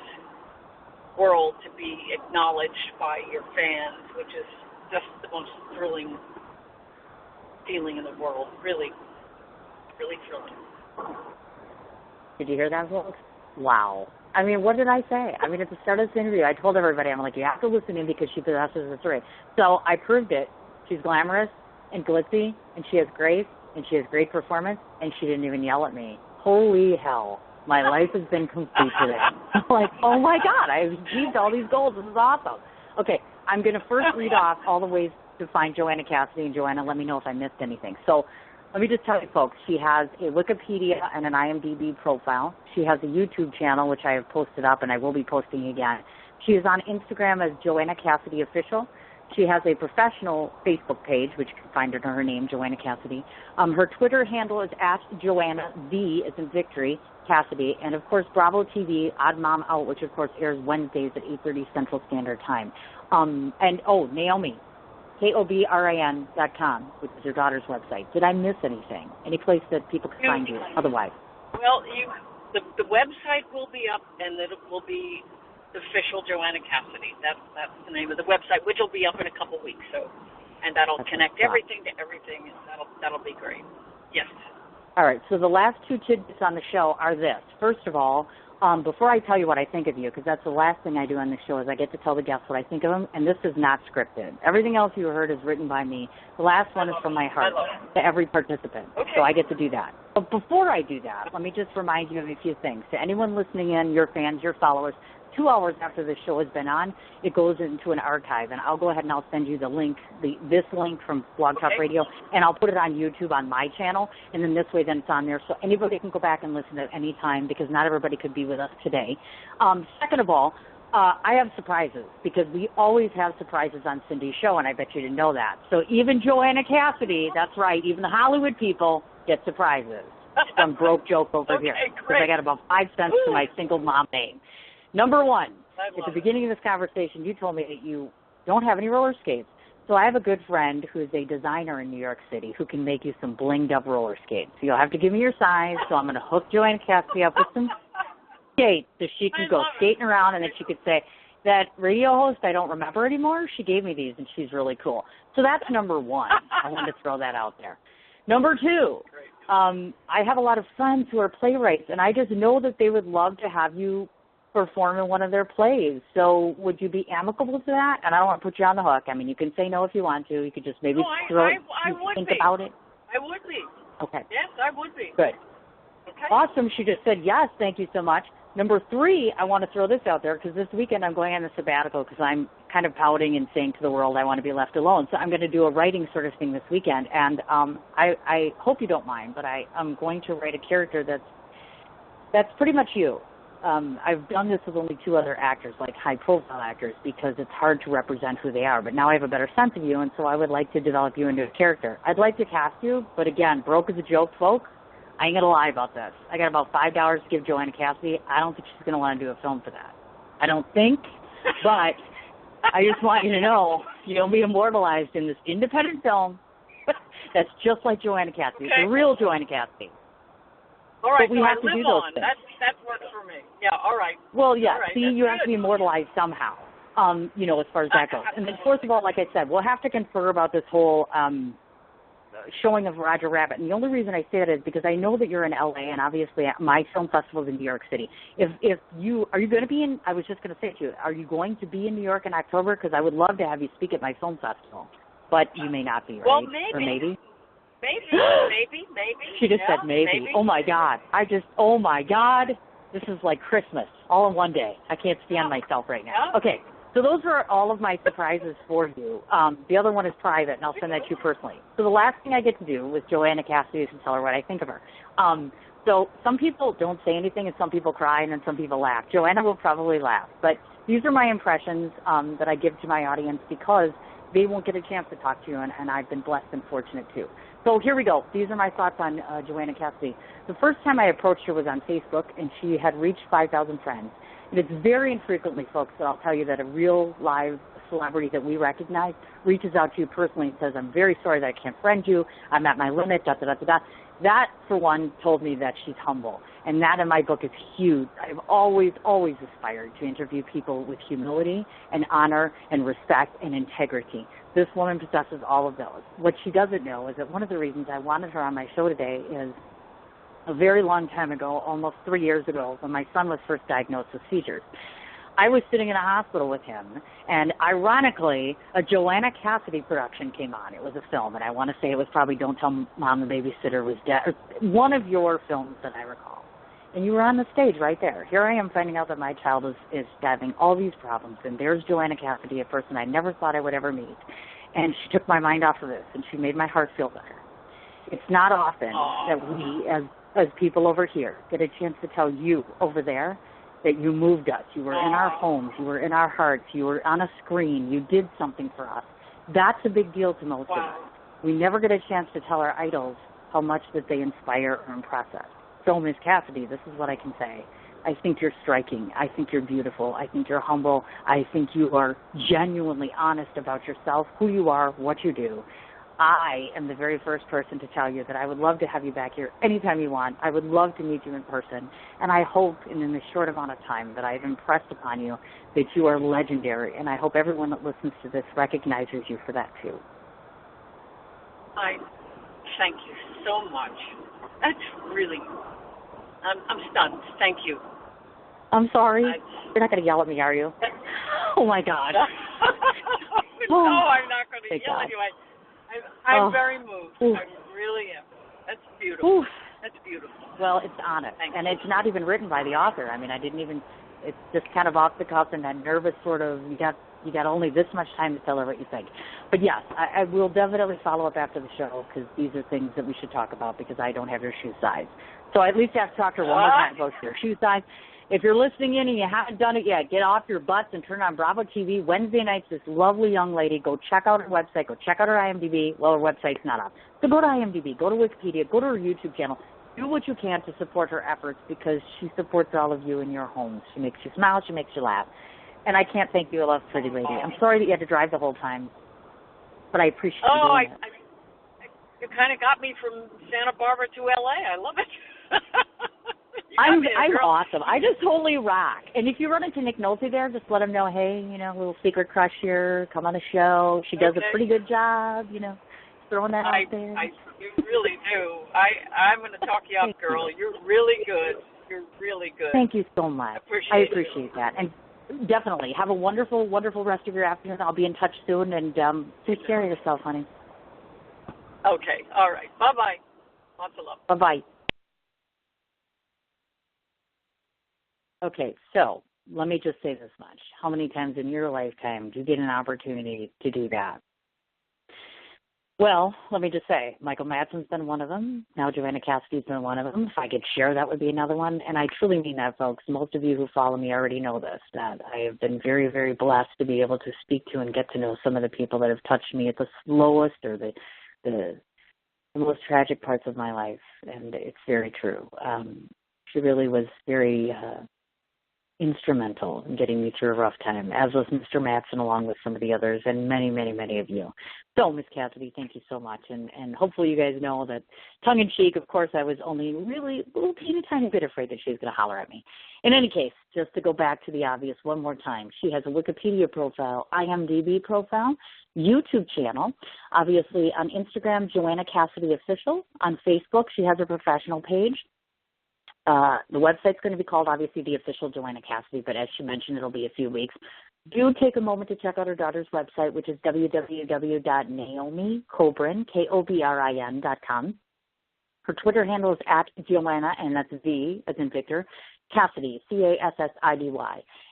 world to be acknowledged by your fans, which is just the most thrilling feeling in the world. Really, really thrilling. Did you hear that, folks? Wow. I mean, what did I say? I mean, at the start of this interview, I told everybody, I'm like, you have to listen in because she possesses this right. So I proved it. She's glamorous and glitzy, and she has grace, and she has great performance, and she didn't even yell at me. Holy hell. My life has been complete today. I'm like, oh, my God, I've achieved all these goals. This is awesome. Okay, I'm going to first read off all the ways to find Joanna Cassidy. And, Joanna, let me know if I missed anything. So let me just tell you, folks, she has a Wikipedia and an IMDb profile. She has a YouTube channel, which I have posted up, and I will be posting again. She is on Instagram as Joanna Cassidy Official. She has a professional Facebook page, which you can find under her name, Joanna Cassidy. Her Twitter handle is @Joanna, V as in victory, Cassidy. And, of course, Bravo TV, Odd Mom Out, which, of course, airs Wednesdays at 8:30 Central Standard Time. Naomi, KOBRIN.com, which is your daughter's website. Did I miss anything? Any place that people can find you otherwise? Well, the website will be up, and it will be official Joanna Cassidy. That's the name of the website, which will be up in a couple weeks. So, and that'll connect everything to everything, and that'll be great. Yes. All right. So the last two tidbits on the show are this. First of all, before I tell you what I think of you, because that's the last thing I do on the show is I get to tell the guests what I think of them, and this is not scripted. Everything else you heard is written by me. The last one is from my heart to every participant. Okay. So I get to do that. But before I do that, let me just remind you of a few things. To anyone listening in, your fans, your followers, 2 hours after the show has been on, it goes into an archive, and I'll go ahead and I'll send you the link, this link from Blog Talk Radio, and I'll put it on YouTube on my channel, and then this way then it's on there, so anybody can go back and listen at any time because not everybody could be with us today. Second of all, I have surprises because we always have surprises on Cindy's show, and I bet you didn't know that. So even Joanna Cassidy, that's right, even the Hollywood people get surprises. Some broke joke over here because I got about 5 cents to my single mom name. Number one, at the beginning of this conversation, you told me that you don't have any roller skates. So I have a good friend who is a designer in New York City who can make you some blinged-up roller skates. So you'll have to give me your size, so I'm going to hook Joanna Cassidy up with some skates so she can go skating around, and then she could say, that radio host I don't remember anymore, she gave me these, and she's really cool. So that's number one. I wanted to throw that out there. Number two, I have a lot of friends who are playwrights, and I just know that they would love to have you perform in one of their plays. So would you be amicable to that? And I don't want to put you on the hook. I mean, you can say no if you want to. You could just maybe think about it. I would be. Okay. Yes, I would be. Good. Okay. Awesome. She just said yes. Thank you so much. Number three, I want to throw this out there because this weekend I'm going on a sabbatical because I'm kind of pouting and saying to the world I want to be left alone. So I'm going to do a writing sort of thing this weekend. And I hope you don't mind, but I'm going to write a character that's pretty much you. I've done this with only 2 other actors, like high-profile actors, because it's hard to represent who they are. But now I have a better sense of you, and so I would like to develop you into a character. I'd like to cast you, but again, broke as a joke, folks. I ain't going to lie about this. I got about $5 to give Joanna Cassidy. I don't think she's going to want to do a film for that. I don't think, but I just want you to know you'll be immortalized in this independent film that's just like Joanna Cassidy. It's the real Joanna Cassidy. All right, but we have to do those things. That works for me. Yeah, all right. Well, yeah, right, see, you have to be immortalized somehow, as far as that goes. And then, first of all, like I said, we'll have to confer about this whole showing of Roger Rabbit. And the only reason I say that is because I know that you're in L.A., and obviously my film festival is in New York City. Are you going to be in, I was just going to say to you, are you going to be in New York in October? Because I would love to have you speak at my film festival. But you may not be, right? Well, maybe. Or maybe? Maybe. She just said maybe. Oh, my God. Oh, my God. This is like Christmas all in one day. I can't stand myself right now. Okay, so those are all of my surprises for you. The other one is private, and I'll send that to you personally. So the last thing I get to do with Joanna Cassidy is to tell her what I think of her. So some people don't say anything, and some people cry, and then some people laugh. Joanna will probably laugh. But these are my impressions that I give to my audience because they won't get a chance to talk to you, and I've been blessed and fortunate too. So here we go. These are my thoughts on Joanna Cassidy. The first time I approached her was on Facebook, and she had reached 5,000 friends. And it's very infrequently, folks, that I'll tell you that a real live celebrity that we recognize reaches out to you personally and says, I'm very sorry that I can't friend you. I'm at my limit, da-da-da-da-da. That, for one, told me that she's humble. And that, in my book, is huge. I've always, always aspired to interview people with humility and honor and respect and integrity. This woman possesses all of those. What she doesn't know is that one of the reasons I wanted her on my show today is a very long time ago, almost 3 years ago, when my son was first diagnosed with seizures. I was sitting in a hospital with him, and ironically, a Joanna Cassidy production came on. It was a film, and I want to say it was probably Don't Tell Mom the Babysitter Was Dead, or one of your films that I recall. And you were on the stage right there. Here I am finding out that my child is having all these problems, and there's Joanna Cassidy, a person I never thought I would ever meet. And she took my mind off of this, and she made my heart feel better. It's not often that we, as people over here, get a chance to tell you over there that you moved us. You were in our homes. You were in our hearts. You were on a screen. You did something for us. That's a big deal to most of us. We never get a chance to tell our idols how much that they inspire or impress us. So, Ms. Cassidy, this is what I can say. I think you're striking. I think you're beautiful. I think you're humble. I think you are genuinely honest about yourself, who you are, what you do. I am the very first person to tell you that I would love to have you back here anytime you want. I would love to meet you in person. And I hope in the short amount of time that I've impressed upon you that you are legendary. And I hope everyone that listens to this recognizes you for that, too. I thank you so much. That's really, I'm stunned. Thank you. I'm sorry. You're not going to yell at me, are you? Oh, my God. No, I'm not going to yell at you. I'm very moved. Ooh. I really am. That's beautiful. Ooh. That's beautiful. Well, it's honest. And it's not even written by the author. I mean, I didn't even, it's just kind of off the cuff and that nervous sort of, you got only this much time to tell her what you think. But yes, I will definitely follow up after the show because these are things that we should talk about because I don't have your shoe size. So I at least have to talk to her one more time about your shoe size. If you're listening in and you haven't done it yet, get off your butts and turn on Bravo TV. Wednesday nights, this lovely young lady, go check out her website, go check out her IMDb. Well, her website's not up. So go to IMDb, go to Wikipedia, go to her YouTube channel. Do what you can to support her efforts because she supports all of you in your homes. She makes you smile. She makes you laugh. And I can't thank you enough, pretty lady. I'm sorry that you had to drive the whole time, but I appreciate you doing it. You kind of got me from Santa Barbara to L.A. I love it. I'm awesome. I just totally rock. And if you run into Nick Nolte there, just let him know, hey, a little secret crush here, come on the show. She does a pretty good job, throwing that out there. You really do. I'm going to talk you up, girl. You're really good. You're really good. Thank you so much. I appreciate that. And definitely. Have a wonderful, wonderful rest of your afternoon. I'll be in touch soon. And take care of yourself, honey. Okay. All right. Bye-bye. Lots of love. Bye-bye. Okay, so let me just say this much. How many times in your lifetime do you get an opportunity to do that? Well, let me just say, Michael Madsen's been one of them. Now Joanna Cassidy's been one of them. If I could share, that would be another one. And I truly mean that, folks. Most of you who follow me already know this, that I have been very, very blessed to be able to speak to and get to know some of the people that have touched me at the slowest or the most tragic parts of my life. And it's very true. She really was very instrumental in getting me through a rough time, as was Mr. Madsen, along with some of the others, and many, many, many of you. So, Ms. Cassidy, thank you so much. And hopefully you guys know that, tongue-in-cheek, of course, I was only really a little teeny tiny bit afraid that she was going to holler at me. In any case, just to go back to the obvious one more time, she has a Wikipedia profile, IMDb profile, YouTube channel, obviously on Instagram, Joanna Cassidy Official. On Facebook, she has a professional page. The website's going to be called, obviously, The Official Joanna Cassidy, but as she mentioned, it'll be a few weeks. Do take a moment to check out her daughter's website, which is www.naomicobrin, KOBRIN.com. Her Twitter handle is @Joanna, and that's V, as in Victor, Cassidy, Cassidy.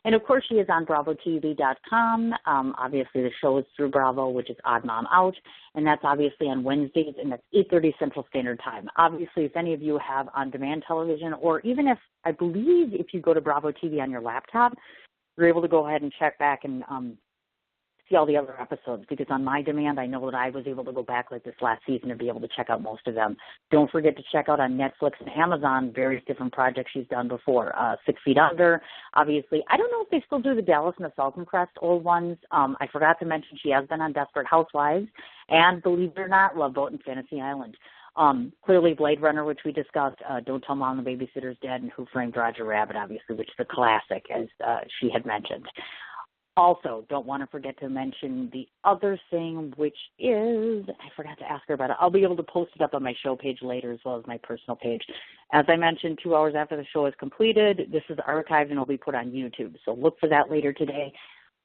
And, of course, she is on BravoTV.com. Obviously, the show is through Bravo, which is Odd Mom Out, and that's obviously on Wednesdays, and that's 8:30 Central Standard Time. Obviously, if any of you have on-demand television, or even if, I believe if you go to Bravo TV on your laptop, you're able to go ahead and check back and see all the other episodes, because on my demand, I know that I was able to go back like this last season and be able to check out most of them. Don't forget to check out on Netflix and Amazon various different projects she's done before. 6 Feet Under, obviously. I don't know if they still do the Dallas and the Falcon Crest old ones. I forgot to mention she has been on Desperate Housewives, and believe it or not, Love Boat and Fantasy Island. Clearly Blade Runner, which we discussed, Don't Tell Mom the Babysitter's Dead, and Who Framed Roger Rabbit, obviously, which is a classic, as she had mentioned. Also, don't want to forget to mention the other thing, which is, I forgot to ask her about it. I'll be able to post it up on my show page later as well as my personal page. As I mentioned, 2 hours after the show is completed, this is archived and it'll be put on YouTube. So look for that later today.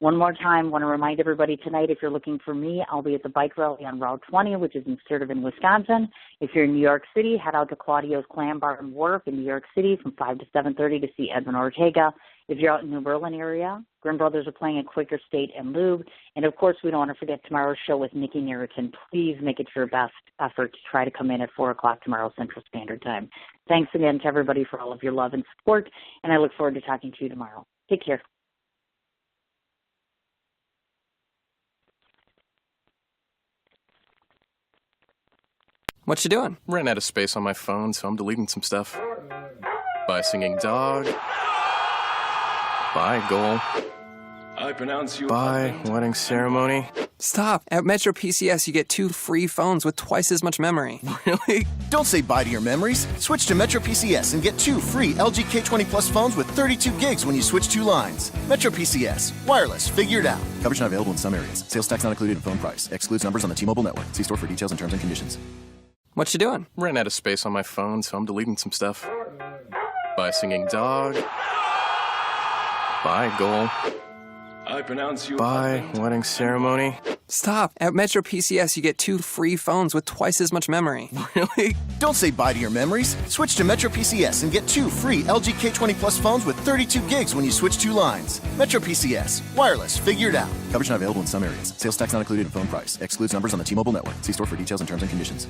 One more time, want to remind everybody tonight, if you're looking for me, I'll be at the bike rally on Route 20, which is in Sturtevant, Wisconsin. If you're in New York City, head out to Claudio's Clam Bar and Wharf in New York City from 5 to 7:30 to see Edwin Ortega. If you're out in the New Berlin area, Grimm Brothers are playing at Quaker State and Lube. And, of course, we don't want to forget tomorrow's show with Nikki Neriton. Please make it your best effort to try to come in at 4 o'clock tomorrow Central Standard Time. Thanks again to everybody for all of your love and support, and I look forward to talking to you tomorrow. Take care. What you doing? Ran out of space on my phone, so I'm deleting some stuff. By singing dog. By goal. I pronounce you. By wedding ceremony. Stop. At Metro PCS, you get 2 free phones with twice as much memory. Really? Don't say bye to your memories. Switch to Metro PCS and get 2 free LG K20 Plus phones with 32 gigs when you switch 2 lines. Metro PCS. Wireless. Figure it out. Coverage not available in some areas. Sales tax not included in phone price. Excludes numbers on the T-Mobile network. See store for details and terms and conditions. What you doing? Ran out of space on my phone, so I'm deleting some stuff. By singing dog. By goal. I pronounce you. By wedding ceremony. Stop. At Metro PCS, you get 2 free phones with twice as much memory. Really? Don't say bye to your memories. Switch to Metro PCS and get 2 free LG K20 Plus phones with 32 gigs when you switch 2 lines. Metro PCS. Wireless. Figure it out. Coverage not available in some areas. Sales tax not included in phone price. Excludes numbers on the T-Mobile network. See store for details and terms and conditions.